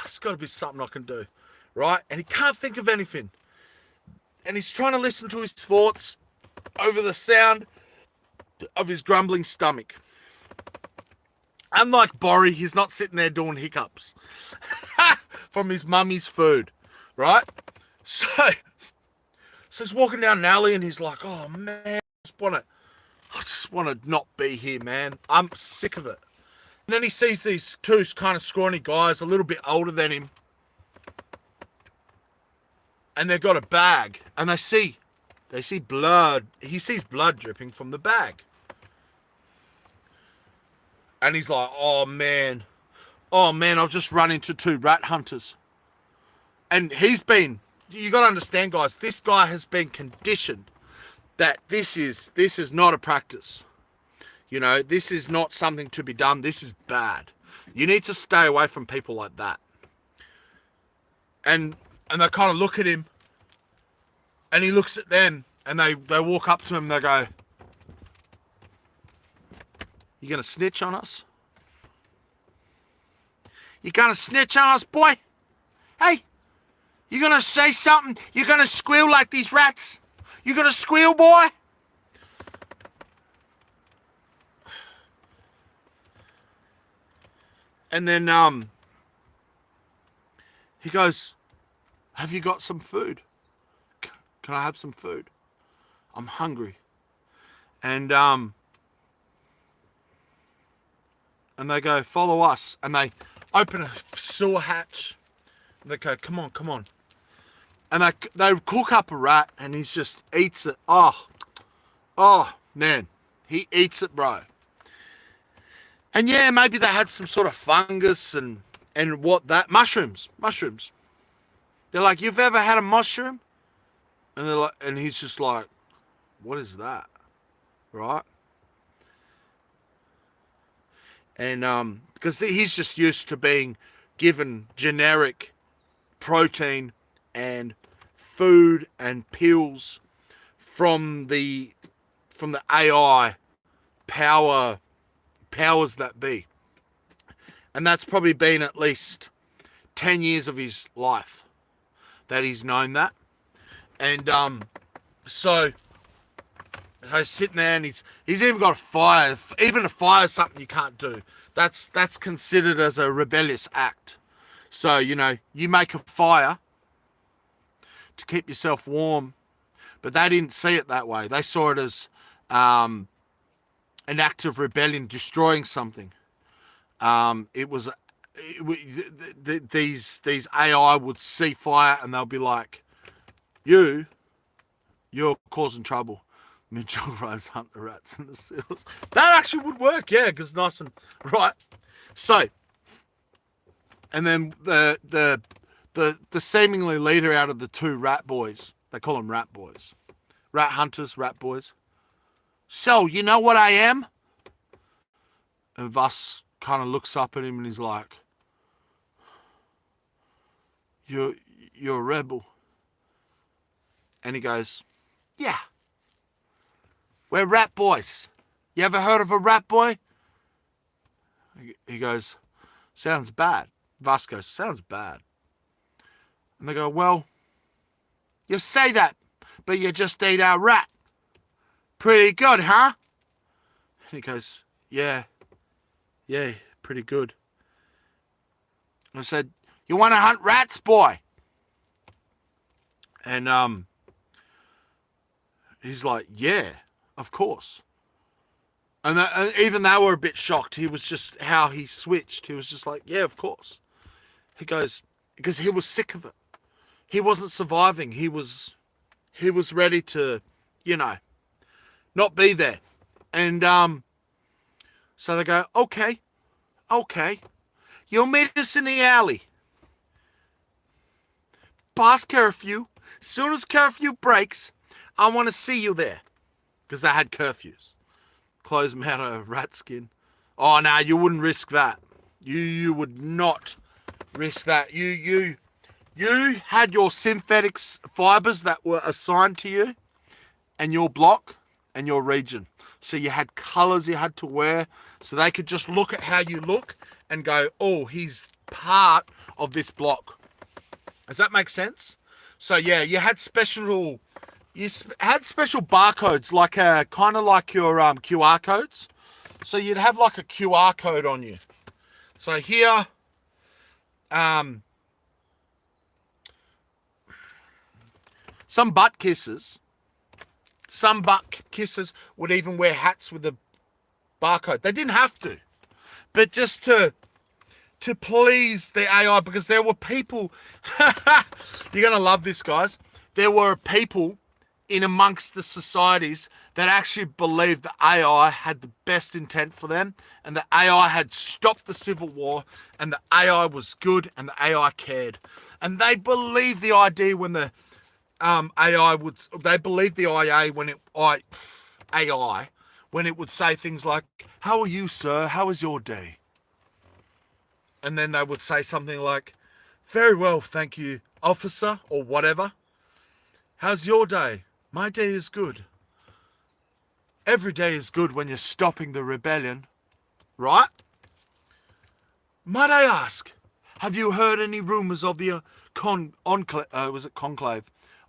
it's got to be something I can do. Right? And he can't think of anything. And he's trying to listen to his thoughts over the sound of his grumbling stomach. Unlike Borry, he's not sitting there doing hiccups from his mummy's food, right? So he's walking down an alley and he's like, oh man, I just want to not be here, man. I'm sick of it. And then he sees these two kind of scrawny guys, a little bit older than him, and they've got a bag, and they see blood. He sees blood dripping from the bag. And he's like, oh man, I've just run into two rat hunters. And you got to understand, guys, this guy has been conditioned that this is not a practice. You know, this is not something to be done. This is bad. You need to stay away from people like that. And they kind of look at him, and he looks at them, and they walk up to him, and they go, you gonna snitch on us? You gonna snitch on us, boy? Hey, you gonna say something? You gonna squeal like these rats? You gonna squeal, boy? And then he goes, have you got some food? Can I have some food? I'm hungry. And they go, follow us. And they open a sewer hatch. And they go, come on. And they cook up a rat and he just eats it. Oh, man. He eats it, bro. And yeah, maybe they had some sort of fungus and mushrooms. They're like, you've ever had a mushroom? And they're like, and he's just like, what is that? Right? And because he's just used to being given generic protein and food and pills from the AI powers that be. And that's probably been at least 10 years of his life that he's known that. And so he's sitting there and he's even got a fire. Even a fire is something you can't do. That's considered as a rebellious act. So, you know, you make a fire to keep yourself warm. But they didn't see it that way. They saw it as an act of rebellion, destroying something. These AI would see fire and they'll be like, you're causing trouble. Mitchell Rose hunt the rats and the seals. That actually would work, yeah, because nice and right. So, and then the seemingly leader out of the two rat boys, they call them rat boys, rat hunters, rat boys. So, you know what I am? And Vash kind of looks up at him and he's like, you're a rebel. And he goes, yeah, we're rat boys. You ever heard of a rat boy? He goes, Sounds bad. Vash goes, sounds bad. And they go, well, you say that, but you just ate our rat. Pretty good, huh? And he goes, yeah, pretty good. I said, you want to hunt rats, boy? And he's like, yeah, of course. And even they were a bit shocked. He was just, how he switched. He was just like, yeah, of course. He goes, because he was sick of it. He wasn't surviving. He was ready to, not be there. And so they go, okay. You'll meet us in the alley. Past curfew. As soon as curfew breaks, I want to see you there. Because they had curfews. Close them out of rat skin. Oh, no, you wouldn't risk that. You would not risk that. You had your synthetic fibers that were assigned to you and your block and your region. So you had colours you had to wear so they could just look at how you look and go, oh, he's part of this block. Does that make sense? So yeah, you had special barcodes, like kind of like your QR codes. So you'd have like a QR code on you. So here, some butt kissers would even wear hats with a barcode. They didn't have to, but just to please the AI, because there were people, you're going to love this, guys. There were people in amongst the societies that actually believed the AI had the best intent for them, and the AI had stopped the civil war, and the AI was good, and the AI cared. And they believed the idea when the they believed the AI when it would say things like, how are you, sir? How is your day? And then they would say something like, very well, thank you, officer, or whatever. How's your day? My day is good. Every day is good when you're stopping the rebellion, right? Might I ask, have you heard any rumours of the conclave?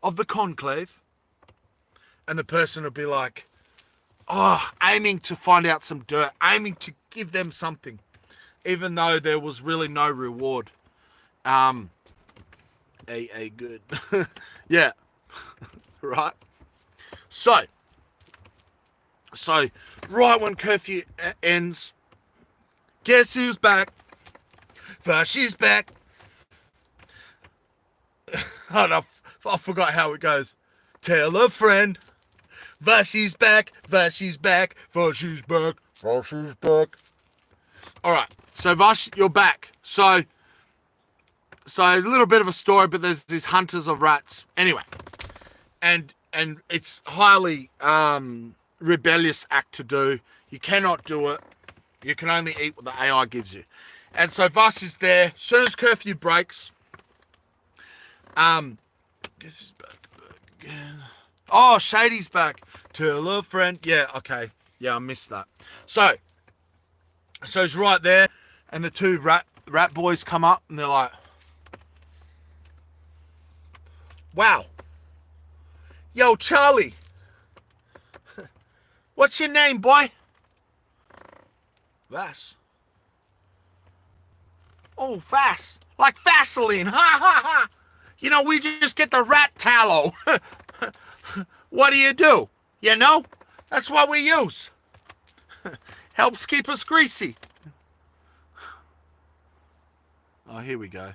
Of the conclave? And the person would be like, aiming to find out some dirt, aiming to give them something, even though there was really no reward. Good. Yeah. Right? So, right when curfew ends, guess who's back? Vash is back. I forgot how it goes. Tell a friend. Vash is back. Vash is back. Vash is back. Vash is back. All right. So Vash, you're back. So a little bit of a story, but there's these hunters of rats. Anyway, and it's highly rebellious act to do. You cannot do it. You can only eat what the AI gives you. And so Vash is there. As soon as curfew breaks, guess he's back again. Oh, Shady's back. Tell a friend. Yeah, okay. Yeah, I missed that. So he's right there, and the two rat boys come up, and they're like, wow. Yo, Charlie. What's your name, boy? Vash. Oh, Vash. Like Vaseline. Ha, ha, ha. You know, we just get the rat tallow. What do? You know? That's what we use. Helps keep us greasy. Oh, here we go.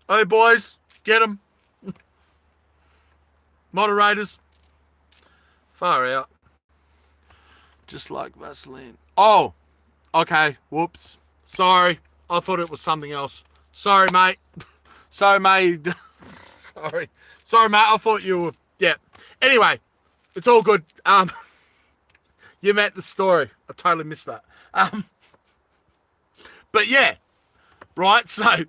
Hey, boys. Get them. Moderators. Far out. Just like Vaseline. Oh. Okay. Whoops. Sorry. I thought it was something else. Sorry, mate. Sorry, mate. Sorry, mate. I thought you were... Yeah. Anyway. It's all good. You met the story. I totally missed that. But yeah. Right. So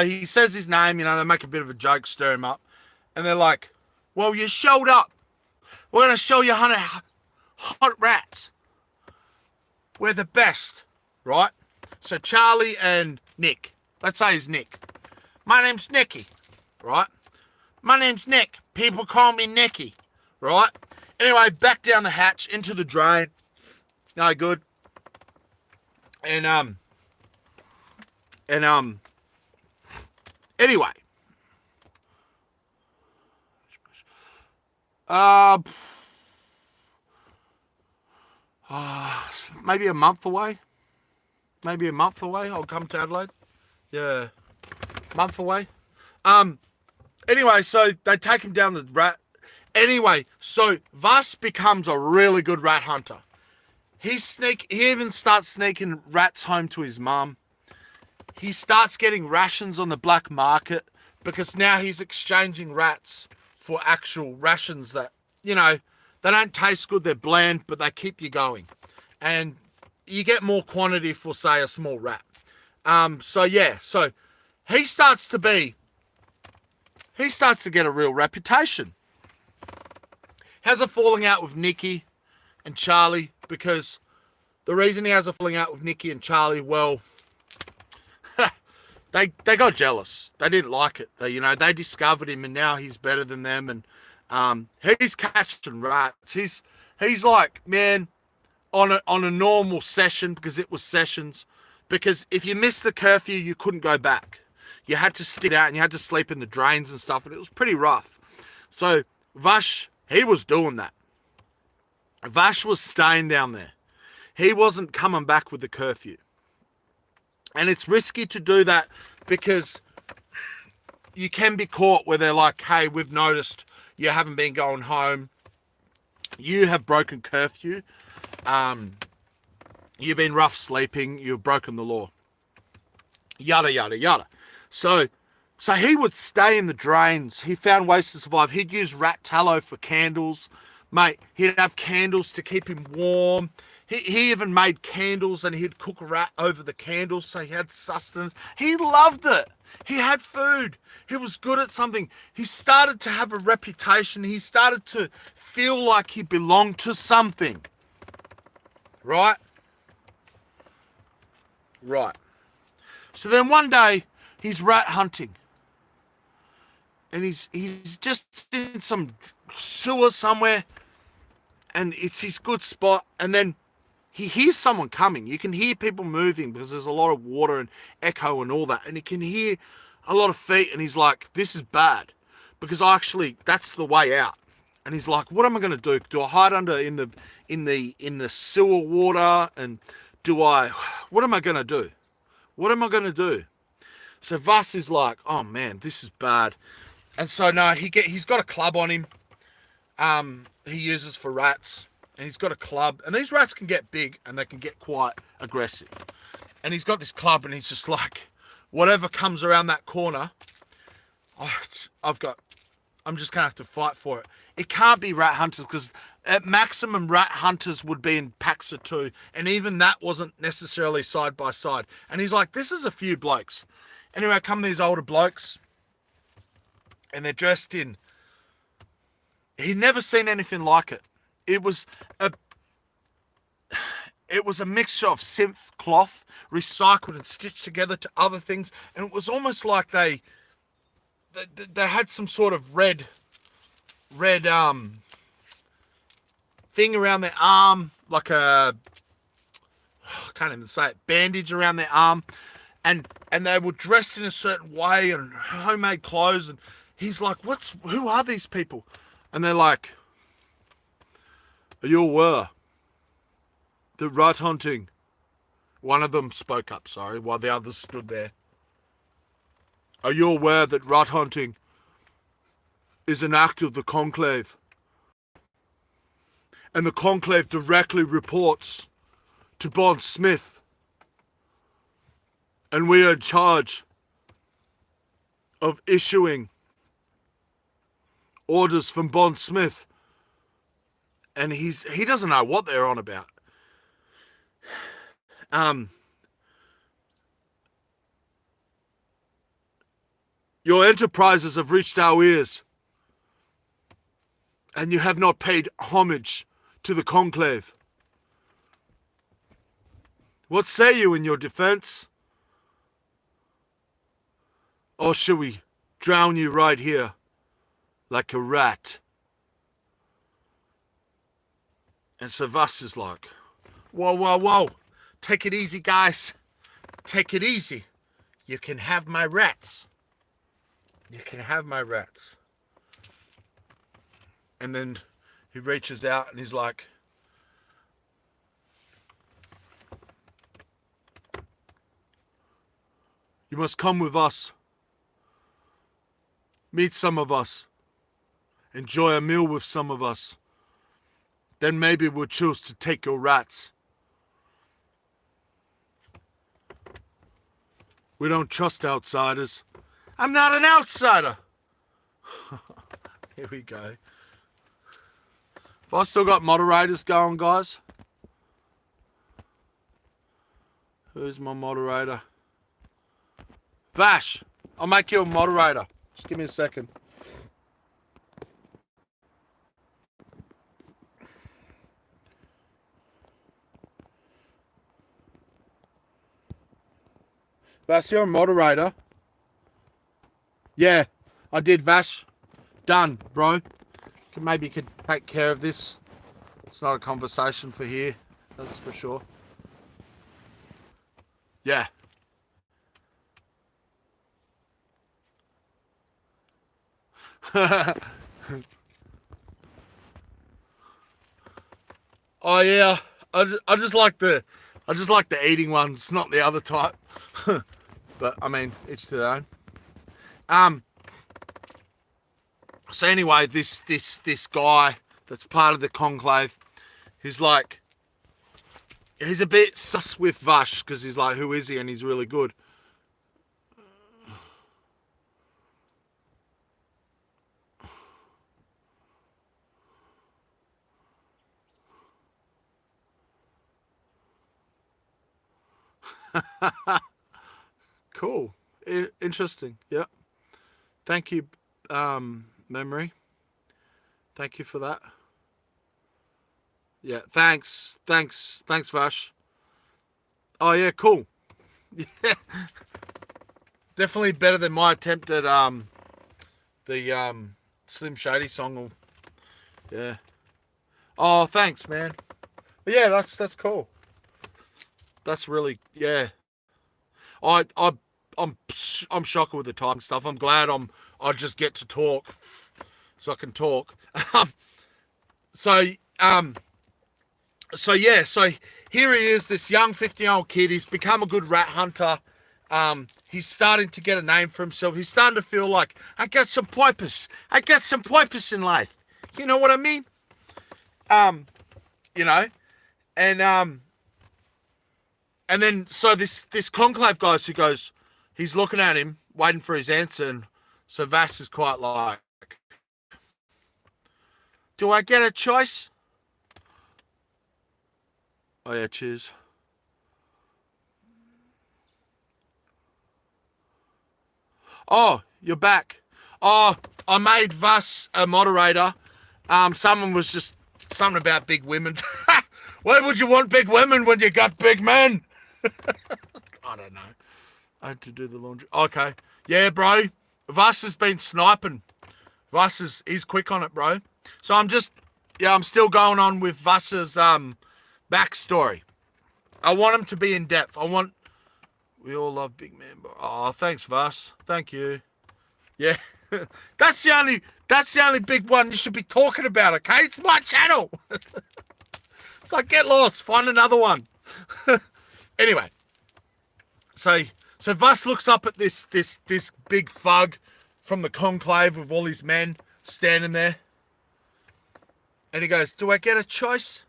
he says his name, you know, they make a bit of a joke, stir him up. And they're like, well, you showed up. We're going to show you how to hunt rats. We're the best, right? So Charlie and Nick. Let's say it's Nick. My name's Nicky, right? My name's Nick. People call me Nicky, right? Anyway, back down the hatch into the drain. No good. And anyway. Maybe a month away. I'll come to Adelaide. Yeah. Month away. Anyway, so they take him down the rat. Anyway, so Vash becomes a really good rat hunter. He even starts sneaking rats home to his mum. He starts getting rations on the black market because now he's exchanging rats for actual rations that, they don't taste good, they're bland, but they keep you going. And you get more quantity for, say, a small rat. So he starts to get a real reputation. Has a falling out with Nicky and Charlie because the reason he has a falling out with Nicky and Charlie, well, they got jealous. They didn't like it. They discovered him and now he's better than them. And he's catching rats. He's like, man, on a normal session, because it was sessions, because if you missed the curfew, you couldn't go back. You had to stick out and you had to sleep in the drains and stuff, and it was pretty rough. So Vash, he was doing that. Vash was staying down there. He wasn't coming back with the curfew. And it's risky to do that because you can be caught where they're like, hey, we've noticed you haven't been going home. You have broken curfew. You've been rough sleeping. You've broken the law. Yada, yada, yada. So he would stay in the drains. He found ways to survive. He'd use rat tallow for candles. Mate, he'd have candles to keep him warm. He even made candles and he'd cook a rat over the candles so he had sustenance. He loved it. He had food. He was good at something. He started to have a reputation. He started to feel like he belonged to something. Right? Right. So then one day, he's rat hunting. And he's just in some sewer somewhere. And it's his good spot. And then he hears someone coming. You can hear people moving because there's a lot of water and echo and all that. And he can hear a lot of feet. And he's like, this is bad. Because that's the way out. And he's like, what am I going to do? Do I hide under in the sewer water? And what am I going to do? What am I going to do? So Vash is like, oh man, this is bad. And so no, he's got a club on him. He uses for rats, and he's got a club. And these rats can get big, and they can get quite aggressive. And he's got this club, and he's just like, whatever comes around that corner, I'm just gonna have to fight for it. It can't be rat hunters because at maximum rat hunters would be in packs of two, and even that wasn't necessarily side by side. And he's like, this is a few blokes. Anyway, come these older blokes, and they're dressed in. He'd never seen anything like it. It was a mixture of synth cloth, recycled and stitched together to other things, and it was almost like they had some sort of red thing around their arm, like I can't even say it, bandage around their arm, and they were dressed in a certain way and homemade clothes, and he's like, who are these people? And they're like, are you aware that rat hunting? One of them spoke up, while the others stood there. Are you aware that rat hunting is an act of the conclave? And the conclave directly reports to Bond Smith. And we are in charge of issuing orders from Bond Smith. And he doesn't know what they're on about. Your enterprises have reached our ears, and you have not paid homage to the conclave. What say you in your defense? Or should we drown you right here, like a rat? And so Vash is like, whoa, whoa, whoa. Take it easy, guys. Take it easy. You can have my rats. You can have my rats. And then he reaches out and he's like, you must come with us. Meet some of us. Enjoy a meal with some of us. Then maybe we'll choose to take your rats. We don't trust outsiders. I'm not an outsider. Here we go. Have I still got moderators going, guys? Who's my moderator? Vash, I'll make you a moderator. Just give me a second. Vash, you're a moderator. Yeah, I did, Vash. Done, bro. Maybe you could take care of this. It's not a conversation for here, that's for sure. Yeah. Oh yeah, I just like the eating ones, not the other type. But I mean, each to their own. So anyway, this guy that's part of the conclave, he's like, he's a bit sus with Vash because he's like, who is he? And he's really good. Cool. Interesting. Yeah. Thank you, Memory. Thank you for that. Yeah. Thanks, Vash. Oh yeah, cool. Yeah. Definitely better than my attempt at the Slim Shady song. Yeah. Oh, thanks, man. But yeah, that's cool. That's really, yeah. I'm shocked with the time stuff. I'm glad I just get to talk, so I can talk. So yeah, so here he is, this young 50-year-old kid. He's become a good rat hunter. He's starting to get a name for himself. He's starting to feel like, I got some purpose. I got some purpose in life. You know what I mean? You know, and then so this conclave guy who goes, he's looking at him, waiting for his answer, and so Vash is quite like, do I get a choice? Oh yeah, cheers. Oh, you're back. Oh, I made Vash a moderator. Someone was just something about big women. Why would you want big women when you got big men? I don't know. I had to do the laundry. Okay. Yeah, bro. Vash has been sniping. Vash he's quick on it, bro. So I'm still going on with Vash's backstory. I want him to be in depth. We all love big man, bro. Oh, thanks, Vash. Thank you. Yeah. That's the only big one you should be talking about, okay? It's my channel. It's like, get lost, find another one. Anyway, so Vash looks up at this big thug from the conclave with all his men standing there, and he goes, "Do I get a choice?"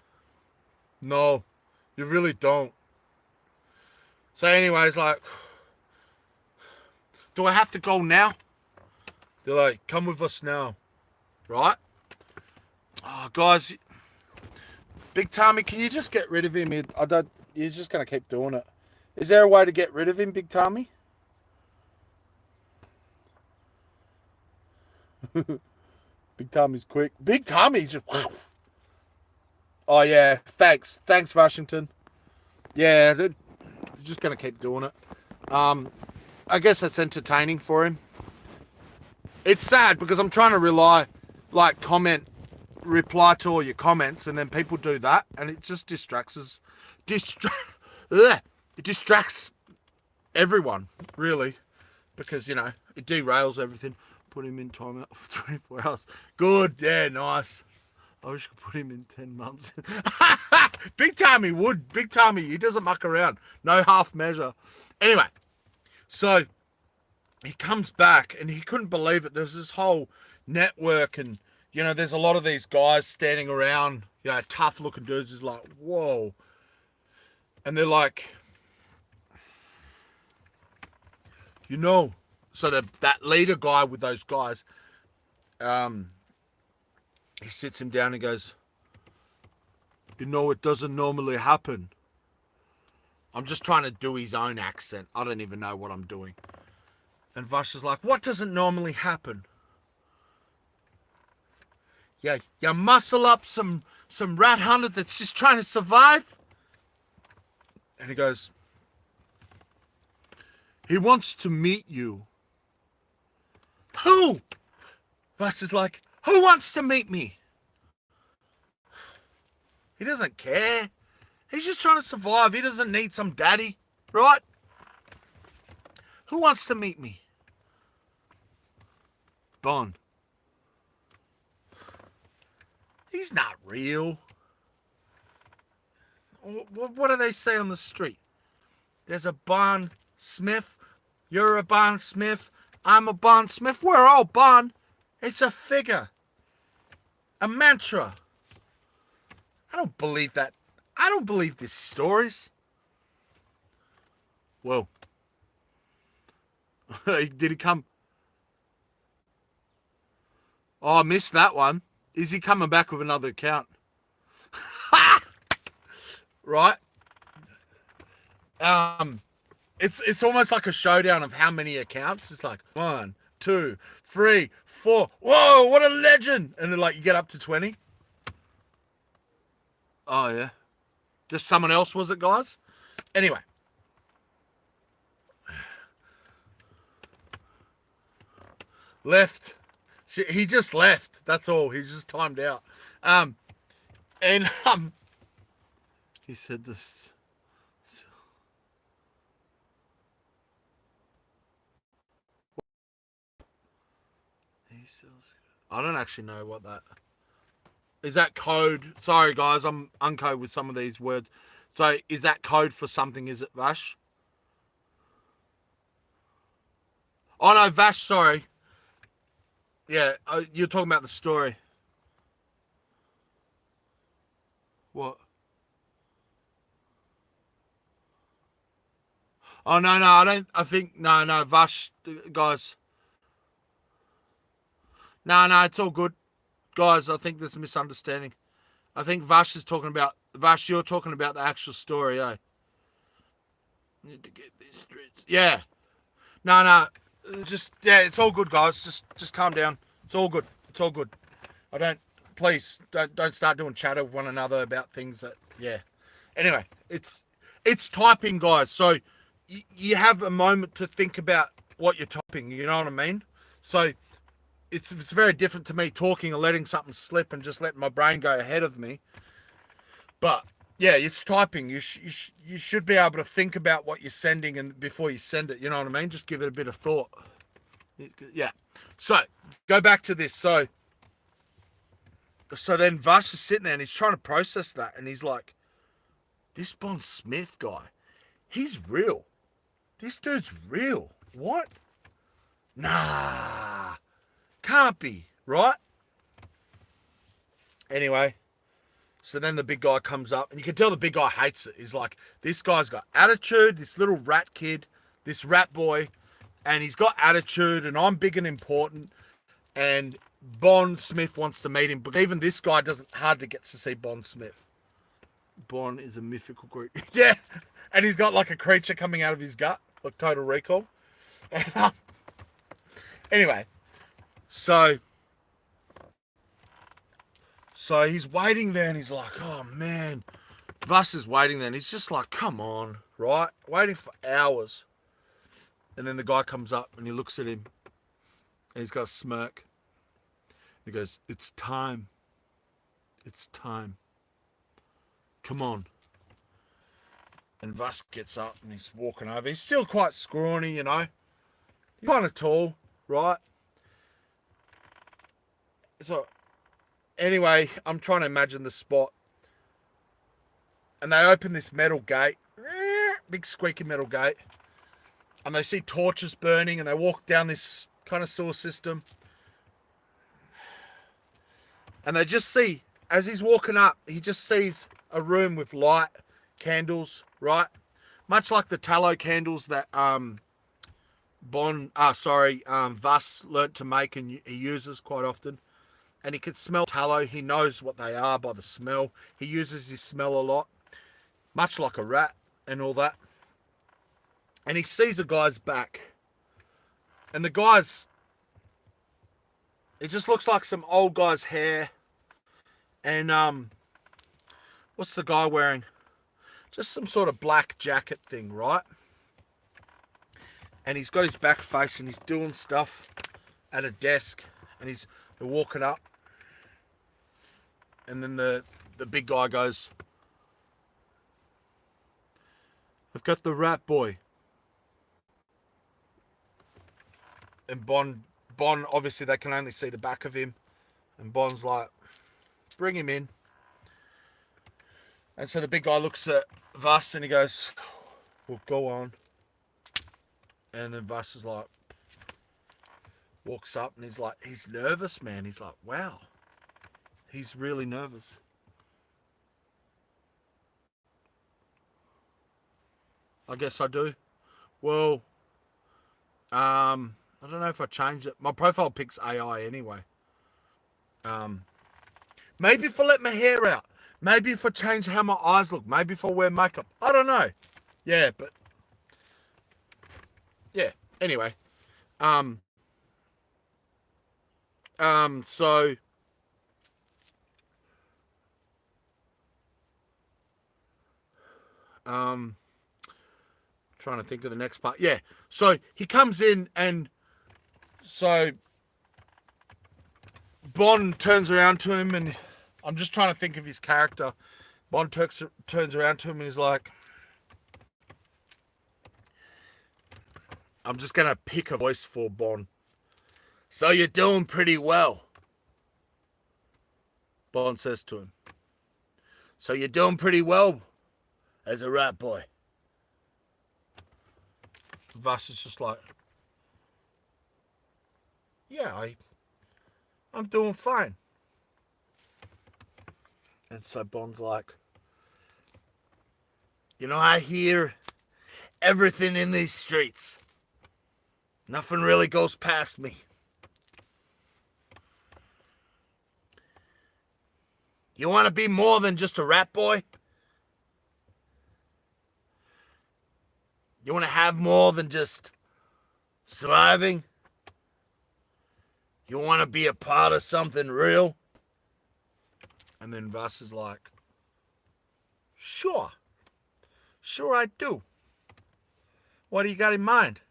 No, you really don't. So anyway, he's like, "Do I have to go now?" They're like, "Come with us now," right? Oh, guys. Big Tommy, can you just get rid of him? You're just going to keep doing it. Is there a way to get rid of him, Big Tommy? Big Tommy's quick. Big Tommy just... Oh, yeah. Thanks, Washington. Yeah, just going to keep doing it. I guess that's entertaining for him. It's sad because I'm trying to reply to all your comments, and then people do that, and it just distracts it distracts everyone, really, because, it derails everything. Put him in timeout for 24 hours. Good, yeah, nice. I wish I could put him in 10 months. Big time he would. Big time he doesn't muck around. No half measure. Anyway, so he comes back and he couldn't believe it. There's this whole network and, there's a lot of these guys standing around, tough looking dudes. Is like, whoa. And they're like, so that leader guy with those guys, he sits him down and goes, it doesn't normally happen. I'm just trying to do his own accent. I don't even know what I'm doing. And Vash is like, what doesn't normally happen? Yeah, you muscle up some rat hunter that's just trying to survive. And he goes, he wants to meet you. Who? Vash is like, who wants to meet me? He doesn't care. He's just trying to survive. He doesn't need some daddy, right? Who wants to meet me? Bond. He's not real. What do they say on the street? There's a Bond Smith. You're a Bond Smith. I'm a Bond Smith. We're all Bond. It's a figure. A mantra. I don't believe that. I don't believe these stories. Whoa. Did he come? Oh, I missed that one. Is he coming back with another account? Right? It's almost like a showdown of how many accounts. It's like 1, 2, 3, 4. Whoa, what a legend! And then you get up to 20. Oh yeah. Just someone else, was it, guys? Anyway. Left. He just left. That's all. He just timed out. He said this. I don't actually know what that is. That code? Sorry, guys, I'm uncode with some of these words. So, is that code for something? Is it, Vash? Oh no, Vash. Sorry. Yeah, you're talking about the story. What? Oh no, I don't. I think no, Vash, guys. No, it's all good, guys. I think there's a misunderstanding. I think Vash is talking about Vash. You're talking about the actual story, eh? Need to get these streets. Yeah. No. Just it's all good, guys. Just calm down. It's all good. It's all good. Please don't start doing chatter with one another about things that Anyway, it's typing, guys. So you have a moment to think about what you're typing. You know what I mean? So it's very different to me talking and letting something slip and just letting my brain go ahead of me. But yeah, it's typing. You should be able to think about what you're sending and before you send it. You know what I mean? Just give it a bit of thought. Yeah. So go back to this. So then Vash is sitting there and he's trying to process that, and he's like, "This Bond Smith guy, he's real. This dude's real. What? Nah, can't be, right?" Anyway. So then the big guy comes up, and you can tell the big guy hates it. He's like, this guy's got attitude, this little rat kid, this rat boy, and he's got attitude, and I'm big and important, and Bond Smith wants to meet him, but even this guy hardly gets to see Bond Smith. Bond is a mythical creature. Yeah, and he's got like a creature coming out of his gut, like Total Recall. And, anyway, so he's waiting there, and he's like, oh man. Vash is waiting there, and he's just like, come on. right? Waiting for hours. And then the guy comes up and he looks at him and he's got a smirk. He goes, "It's time. It's time. Come on." And Vash gets up and he's walking over. He's still quite scrawny, you know. He's kind of tall, right? So, anyway, I'm trying to imagine the spot. And they open this metal gate. Big squeaky metal gate. And they see torches burning and they walk down this kind of sewer system. And they just see, as he's walking up, he just sees a room with light, candles, right? Much like the tallow candles that Vass learnt to make and he uses quite often. And he can smell tallow. He knows what they are by the smell. He uses his smell a lot, much like a rat and all that. And he sees a guy's back. And the guy's, it just looks like some old guy's hair. And what's the guy wearing? Just some sort of black jacket thing, right? And he's got his back face and he's doing stuff at a desk. And they're walking up. And then the big guy goes, "I've got the rat boy." And Bon, obviously they can only see the back of him. And Bon's like, "Bring him in." And so the big guy looks at Vass and he goes, "Well, go on." And then Vass is like, walks up and he's nervous, man. He's like, wow. He's really nervous. "I guess I do." "Well, I don't know if I changed it. My profile picks AI anyway. Maybe if I let my hair out. Maybe if I change how my eyes look. Maybe if I wear makeup. I don't know." Yeah, but yeah. Anyway, so trying to think of the next part. Yeah. So he comes in and so Bond turns around to him and I'm just trying to think of his character. Bond turns around to him and he's like, I'm just going to pick a voice for Bond. "So you're doing pretty well," Bond says to him. "So you're doing pretty well as a rat boy." Vass is just like, "Yeah, I'm doing fine." And so Bond's like, "You know, I hear everything in these streets. Nothing really goes past me. You want to be more than just a rat boy? You want to have more than just surviving? You want to be a part of something real?" And then Vass is like, Sure I do. What do you got in mind?"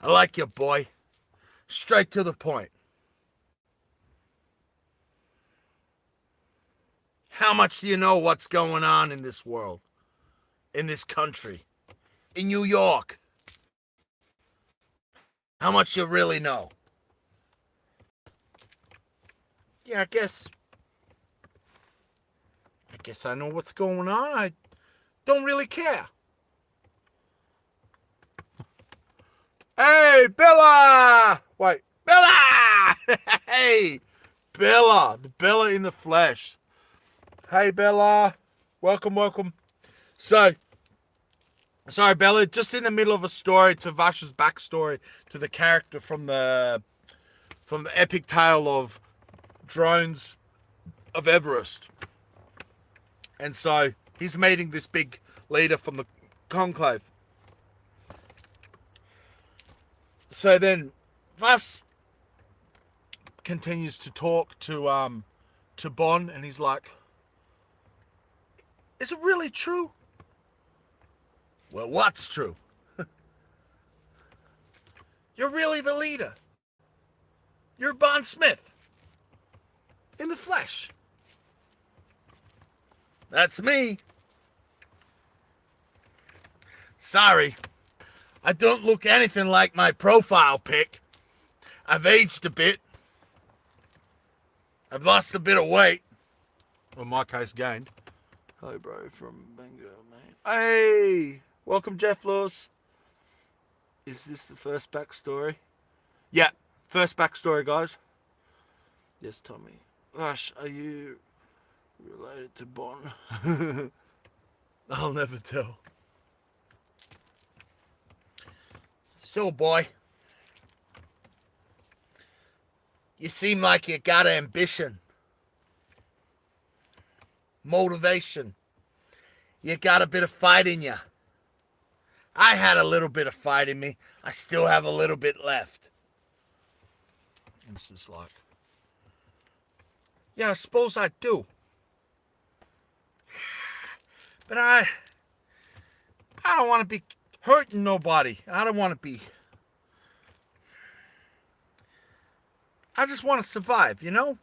"I like you, boy. Straight to the point. How much do you know what's going on in this world, in this country, in New York? How much you really know?" "Yeah, I guess I know what's going on. I don't really care." "Hey, Bella!" Wait, Bella! Hey, Bella. The Bella in the flesh. Hey, Bella. Welcome. So, sorry, Bella, just in the middle of a story to Vash's backstory to the character from the epic tale of Drones of Everest. And so he's meeting this big leader from the conclave. So then Vash continues to talk to Bon, and he's like, Is it really true? Well, what's true? You're really the leader. You're Bond Smith. In the flesh. That's me. Sorry. I don't look anything like my profile pic. I've aged a bit. I've lost a bit of weight. Well, in my case, gained. Hello, bro, from Bengal, mate. Hey! Welcome, Jeff Laws. Is this the first backstory? Yeah, first backstory, guys. Yes, Tommy. Vash, are you related to Bon? I'll never tell. So, boy, you seem like you got ambition, motivation. You got a bit of fight in you. I had a little bit of fight in me. I still have a little bit left. And it's just like, yeah, I suppose I do. But I don't want to be hurting nobody. I don't want to be. I just want to survive, you know?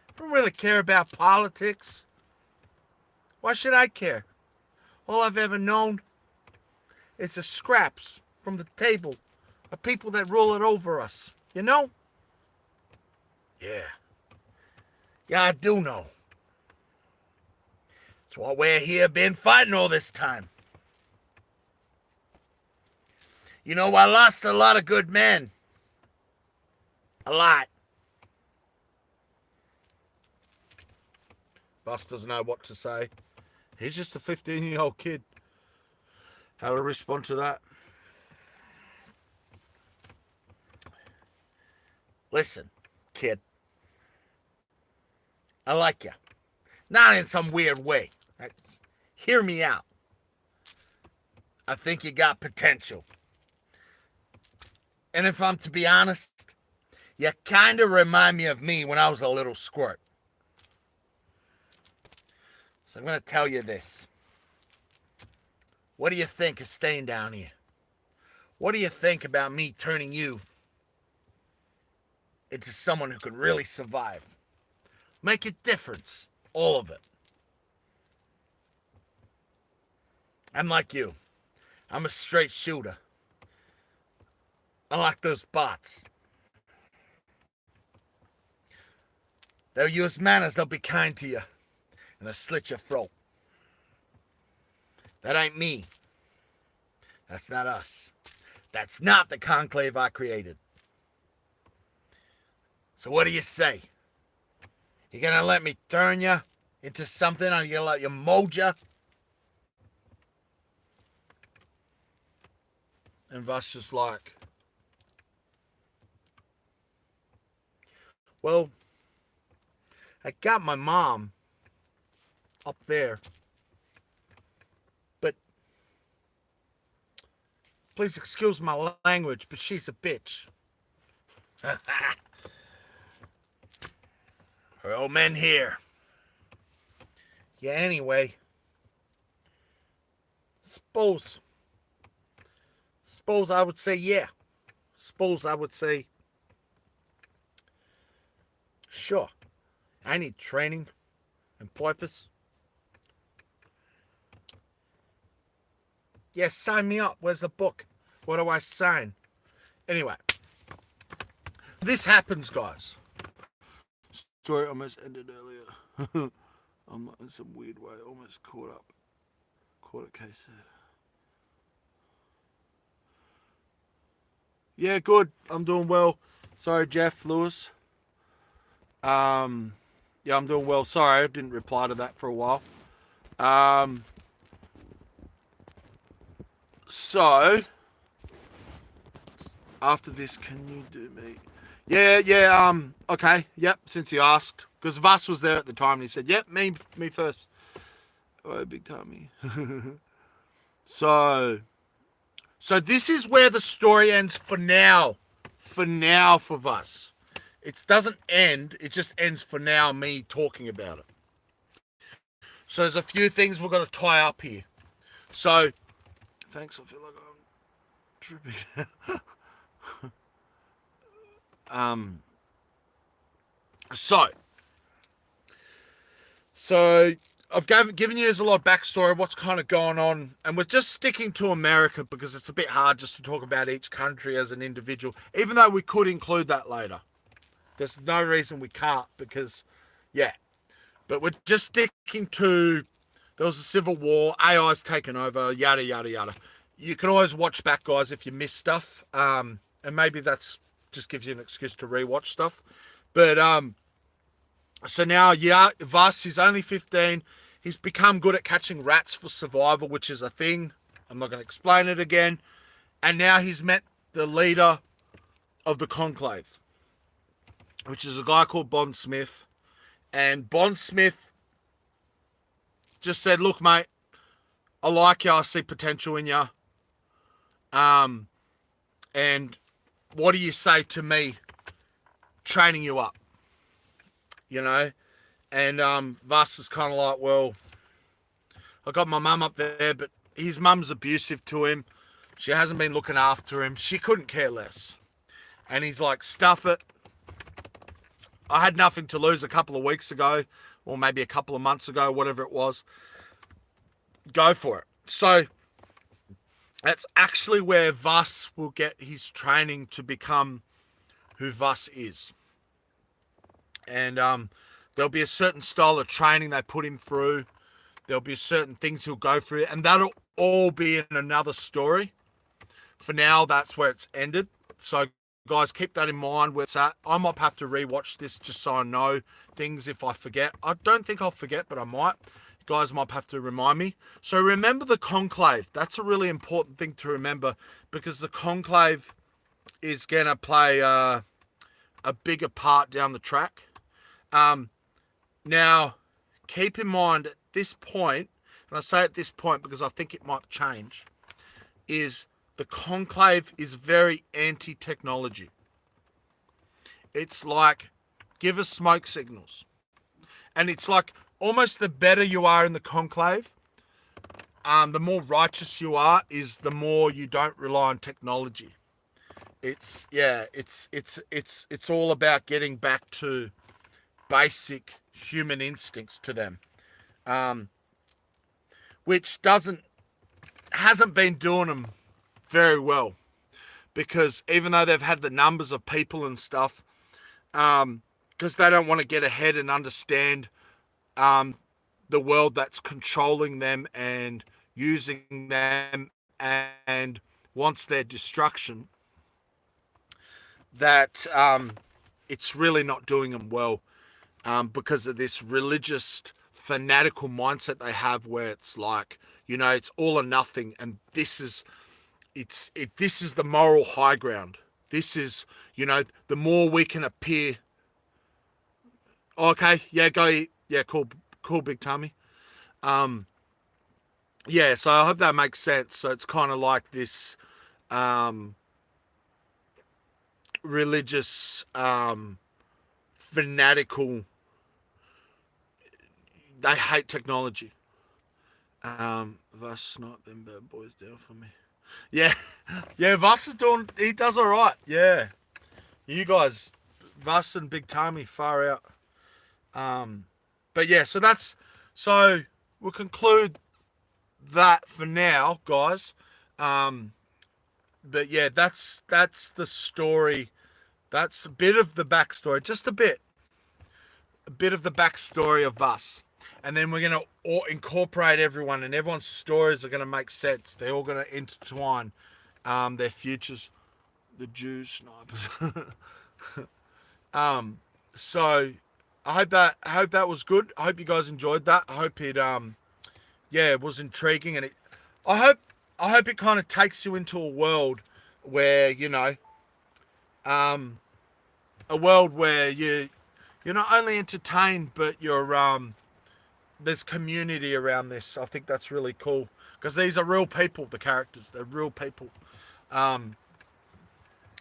I don't really care about politics. Why should I care? All I've ever known is the scraps from the table of people that rule it over us, you know? Yeah. Yeah, I do know. That's why we're here been fighting all this time. You know, I lost a lot of good men. A lot. Bus doesn't know what to say. He's just a 15-year-old kid. How to respond to that? Listen, kid. I like you. Not in some weird way. Hear me out. I think you got potential. And if I'm to be honest, you kind of remind me of me when I was a little squirt. So I'm going to tell you this. What do you think of staying down here? What do you think about me turning you into someone who can really survive? Make a difference. All of it. I'm like you. I'm a straight shooter. Unlike those bots. They'll use manners, they'll be kind to you. And they'll slit your throat. That ain't me. That's not us. That's not the conclave I created. So what do you say? You gonna let me turn you into something, or you gonna let you mold you? And Vash just like, well, I got my mom up there. But please excuse my language, but she's a bitch. Her old men here. Yeah, anyway. Suppose I would say yeah. Suppose I would say, sure. I need training and purpose. Yes, sign me up. Where's the book? What do I sign? Anyway. This happens, guys. Story almost ended earlier. I'm in some weird way. Almost caught a case there. Yeah, good. I'm doing well. Sorry, Jeff Lewis. Yeah, I'm doing well. Sorry, I didn't reply to that for a while. So after this, can you do me? Yeah. Okay. Yep. Since he asked, because Vass was there at the time, and he said, "Yep, me first." Oh, big tummy. So this is where the story ends for now. For Vass. It doesn't end. It just ends for now. Me talking about it. So there's a few things we're going to tie up here. So, thanks. I feel like I'm tripping. So, I've given you a lot of backstory of what's kind of going on, and we're just sticking to America because it's a bit hard just to talk about each country as an individual, even though we could include that later. There's no reason we can't because, yeah. But we're just sticking to, there was a civil war, AI's taken over, yada, yada, yada. You can always watch back, guys, if you miss stuff. And maybe that's just gives you an excuse to rewatch stuff. But, so now, yeah, Vash is only 15. He's become good at catching rats for survival, which is a thing. I'm not going to explain it again. And now he's met the leader of the Conclave, which is a guy called Bond Smith. And Bond Smith just said, look, mate, I like you. I see potential in you. And what do you say to me training you up? You know? And Vass is kind of like, well, I got my mum up there, but his mum's abusive to him. She hasn't been looking after him. She couldn't care less. And he's like, stuff it. I had nothing to lose a couple of weeks ago, or maybe a couple of months ago, whatever it was. Go for it. So that's actually where Vass will get his training to become who Vass is. And there'll be a certain style of training they put him through. There'll be certain things he'll go through, and that'll all be in another story. For now, that's where it's ended. So, guys, keep that in mind where it's at. I might have to rewatch this just so I know things if I forget. I don't think I'll forget, but I might. You guys might have to remind me. So remember the Conclave. That's a really important thing to remember because the Conclave is going to play a bigger part down the track. Now, keep in mind at this point, and I say at this point because I think it might change, is the Conclave is very anti-technology. It's like, give us smoke signals. And it's like, almost the better you are in the Conclave, the more righteous you are, is the more you don't rely on technology. It's all about getting back to basic human instincts to them, which hasn't been doing them very well, because even though they've had the numbers of people and stuff, because they don't want to get ahead and understand the world that's controlling them and using them and wants their destruction, that it's really not doing them well, because of this religious fanatical mindset they have where it's like, it's all or nothing, and this is the moral high ground. This is, the more we can appear. Okay, yeah, go eat. Yeah, cool, big tummy. Yeah, so I hope that makes sense. So it's kind of like this religious fanatical. They hate technology. Vash not them bad boys down for me. Yeah, yeah, Vash he does all right. Yeah, you guys, Vash and Big Tommy far out. But yeah, so we'll conclude that for now, guys. But yeah, that's the story. That's a bit of the backstory, just a bit of the backstory of us. And then we're going to incorporate everyone, and everyone's stories are going to make sense. They're all going to intertwine their futures. The Jew snipers. So I hope that was good. I hope you guys enjoyed that. I hope it it was intriguing, and I hope it kind of takes you into a world where, a world where you're not only entertained, but there's community around this. I think that's really cool because these are real people. The characters, they're real people.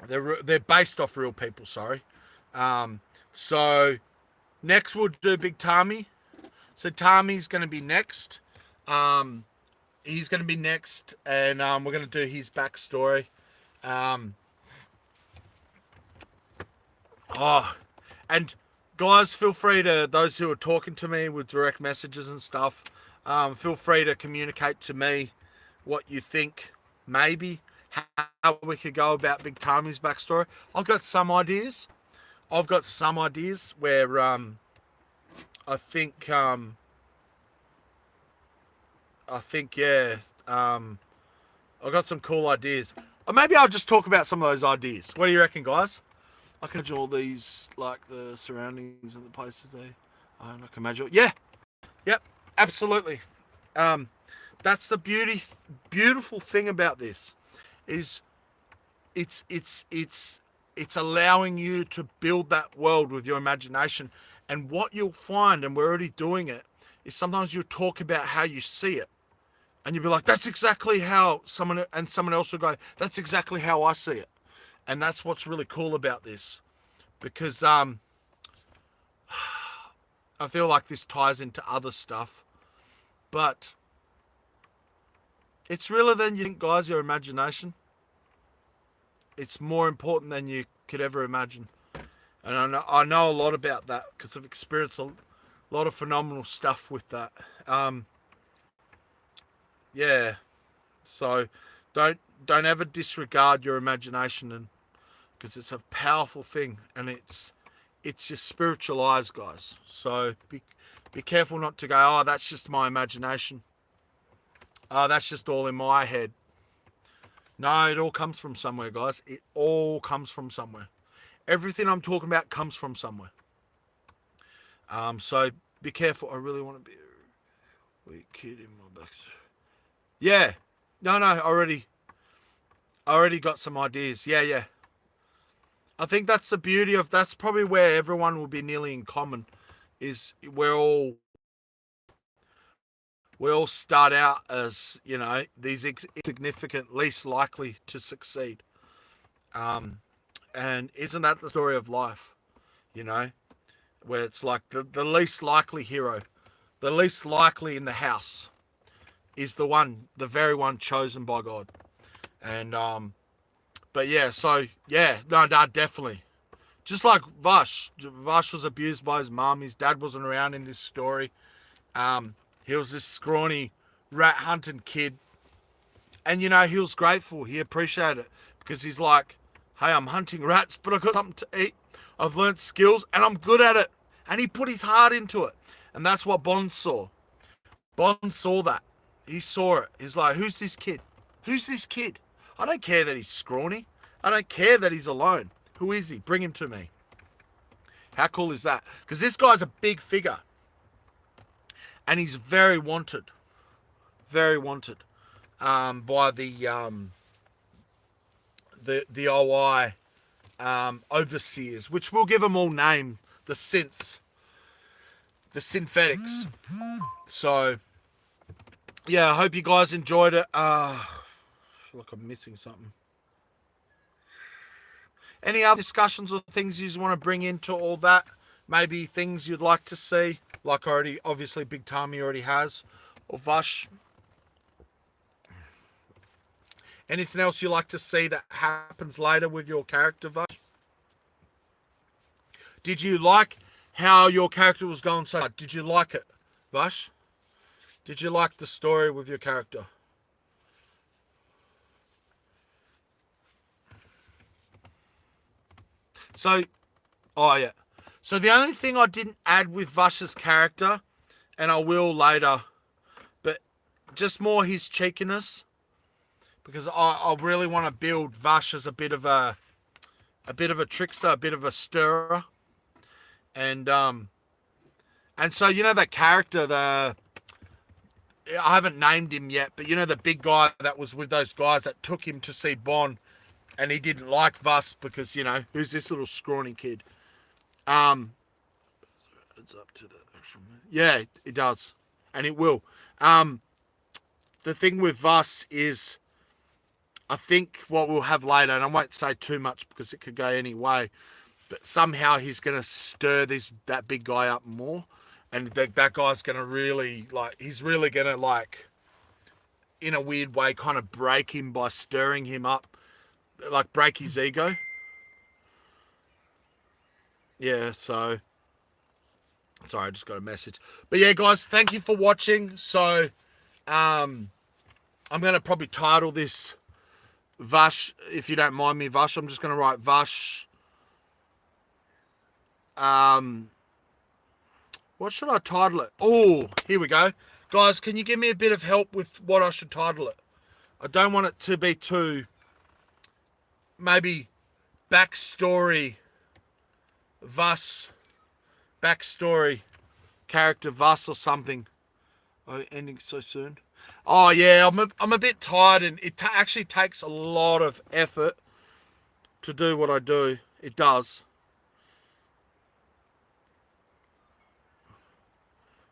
They're based off real people. Sorry. So next we'll do Big Tommy. So Tami's going to be next. He's going to be next, and we're going to do his backstory. Um, oh, and guys, feel free to, those who are talking to me with direct messages and stuff, feel free to communicate to me what you think, maybe how we could go about Big Tami's backstory. I've got some ideas. Where I think yeah, I've got some cool ideas. Or maybe I'll just talk about some of those ideas. What do you reckon, guys? I can imagine all these, like the surroundings and the places there. I can imagine. Yeah, yep, absolutely. Um, that's the beautiful thing about this, is it's allowing you to build that world with your imagination. And what you'll find, and we're already doing it, is sometimes you'll talk about how you see it. And you'll be like, that's exactly how someone else will go, that's exactly how I see it. And that's what's really cool about this. Because I feel like this ties into other stuff. But it's realer than you think, guys, your imagination. It's more important than you could ever imagine. And I know a lot about that because I've experienced a lot of phenomenal stuff with that. Yeah. So don't ever disregard your imagination, and because it's a powerful thing, and it's your spiritual eyes, guys. So be careful not to go, oh, that's just my imagination. Oh, that's just all in my head. No, it all comes from somewhere, guys. It all comes from somewhere. Everything I'm talking about comes from somewhere. So be careful. I really want to be a kid in my back. Yeah. No, I already got some ideas. Yeah. I think that's the beauty of, that's probably where everyone will be nearly in common, is we all start out as, these insignificant, least likely to succeed. And isn't that the story of life? Where it's like the least likely hero, the least likely in the house, is the very one chosen by God. And but yeah, so yeah, no, definitely. Just like Vash. Vash was abused by his mum. His dad wasn't around in this story. He was this scrawny, rat hunting kid. And he was grateful. He appreciated it. Because he's like, hey, I'm hunting rats, but I've got something to eat. I've learnt skills and I'm good at it. And he put his heart into it. And that's what Bond saw. Bond saw that. He saw it. He's like, who's this kid? Who's this kid? I don't care that he's scrawny. I don't care that he's alone. Who is he? Bring him to me. How cool is that? Because this guy's a big figure. And he's very wanted. Very wanted. By the OI overseers, which we'll give them all name, the synths. The synthetics. So, yeah, I hope you guys enjoyed it. I feel like I'm missing something. Any other discussions or things you want to bring into all that? Maybe things you'd like to see, like already, obviously Big Tami already has, or Vash. Anything else you like to see that happens later with your character, Vash? Did you like how your character was going so far? Did you like it, Vash? Did you like the story with your character? So, oh yeah. So the only thing I didn't add with Vash's character, and I will later, but just more his cheekiness, because I really want to build Vash as a bit of a trickster, a bit of a stirrer, and so that character, I haven't named him yet, but the big guy that was with those guys that took him to see Bond, and he didn't like Vash because who's this little scrawny kid? It's up to the actual. Yeah, it does, and it will. The thing with Vash is, I think what we'll have later, and I won't say too much because it could go any way, but somehow he's going to stir that big guy up more. and that guy's gonna really like. He's really gonna like, in a weird way, kind of break him by stirring him up, like break his ego. Yeah. So sorry, I just got a message. But yeah, guys, thank you for watching. So, I'm gonna probably title this Vash, if you don't mind me, Vash. I'm just gonna write Vash. What should I title it? Oh, here we go. Guys, can you give me a bit of help with what I should title it? I don't want it to be too, maybe, backstory, Vas, backstory, character Vas or something. Oh, ending so soon. Oh, yeah, I'm a bit tired, and it actually takes a lot of effort to do what I do. It does.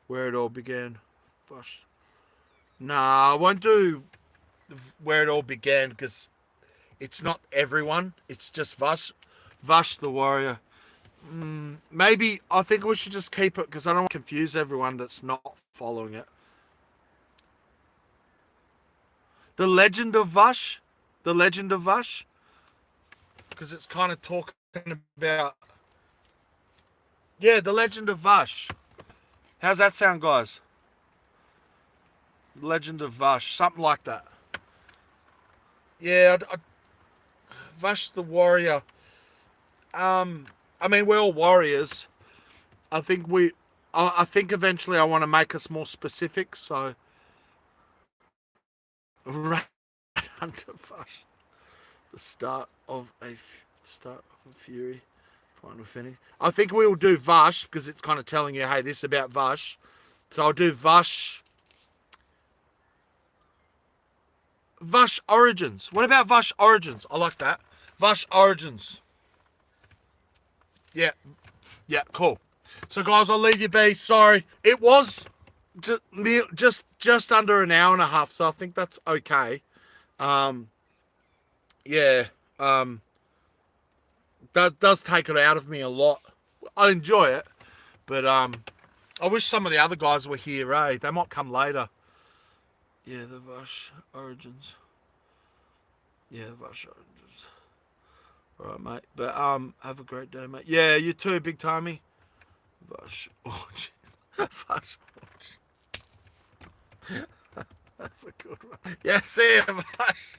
Where it all began. Gosh. Nah, I won't do where it all began because it's not everyone. It's just Vash. Vash the warrior. Maybe I think we should just keep it because I don't want to confuse everyone that's not following it. The Legend of Vash. The Legend of Vash. Because it's kind of talking about... Yeah, The Legend of Vash. How's that sound, guys? Legend of Vash. Something like that. Yeah, Vash the warrior. I mean, we're all warriors. I think eventually I want to make us more specific. So, right under Vash, the start of a fury. Final finish. I think we will do Vash because it's kind of telling you, hey, this is about Vash. So I'll do Vash. Vash Origins. What about Vash Origins? I like that. Vash Origins. Yeah. Yeah, cool. So, guys, I'll leave you be. Sorry. It was just under an hour and a half, so I think that's okay. Yeah. That does take it out of me a lot. I enjoy it, but I wish some of the other guys were here, eh? They might come later. Yeah, the Vash Origins. Yeah, the Vash Origins. Alright, mate. But have a great day, mate. Yeah, you too, big timey. Vash Origins. Vash Origins. Have a good one. Yeah, see you, Vash.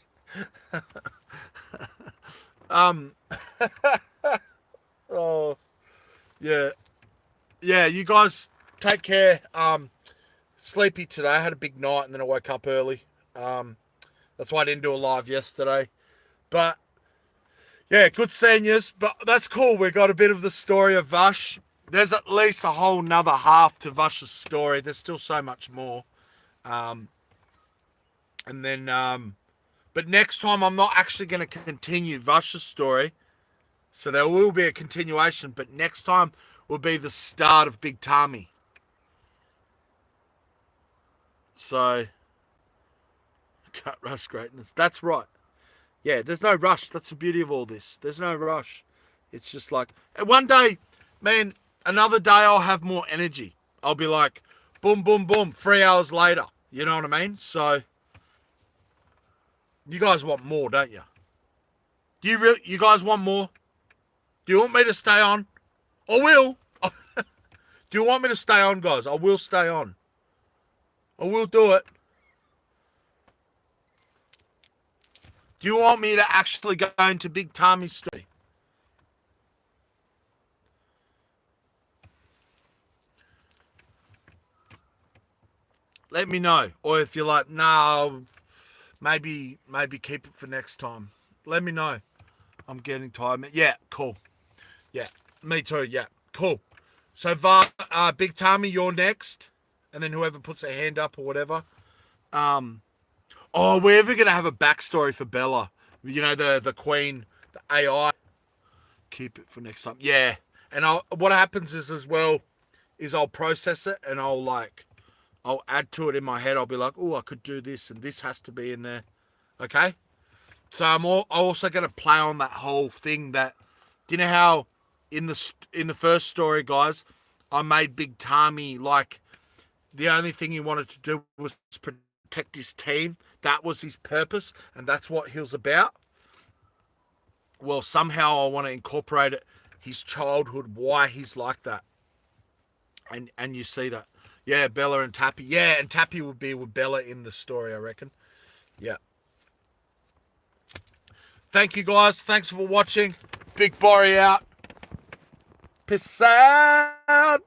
Oh, yeah. Yeah, you guys take care. Sleepy today. I had a big night and then I woke up early. That's why I didn't do a live yesterday. But yeah, good seeing yous. But that's cool. We got a bit of the story of Vash. There's at least a whole nother half to Vash's story. There's still so much more. And then, but next time I'm not actually going to continue Vash's story. So there will be a continuation, but next time will be the start of Big Tommy. So, can't rush greatness. That's right. Yeah, there's no rush. That's the beauty of all this. There's no rush. It's just like, one day, man, another day I'll have more energy. I'll be like, boom, boom, boom, 3 hours later. You know what I mean? So, you guys want more, don't you? You guys want more? Do you want me to stay on? I will. Do you want me to stay on, guys? I will stay on. I will do it. Do you want me to actually go into Big Tommy's story? Let me know. Or if you're like, no, maybe keep it for next time. Let me know. I'm getting tired. Yeah, cool. Yeah, me too. Yeah, cool. So, Big Tommy, you're next. And then whoever puts their hand up or whatever. Oh, we're ever going to have a backstory for Bella. You know, the queen, the AI. Keep it for next time. Yeah. And what happens is as well, is I'll process it and I'll add to it in my head. I'll be like, oh, I could do this and this has to be in there. Okay? So I'm also going to play on that whole thing that, do you know how in the first story, guys, I made Big Tommy like the only thing he wanted to do was protect his team. That was his purpose, and that's what he was about. Well, somehow I want to incorporate it, his childhood, why he's like that. And you see that. Yeah, Bella and Tappy. Yeah, and Tappy would be with Bella in the story, I reckon. Yeah. Thank you, guys. Thanks for watching. Big Borry out. Peace out.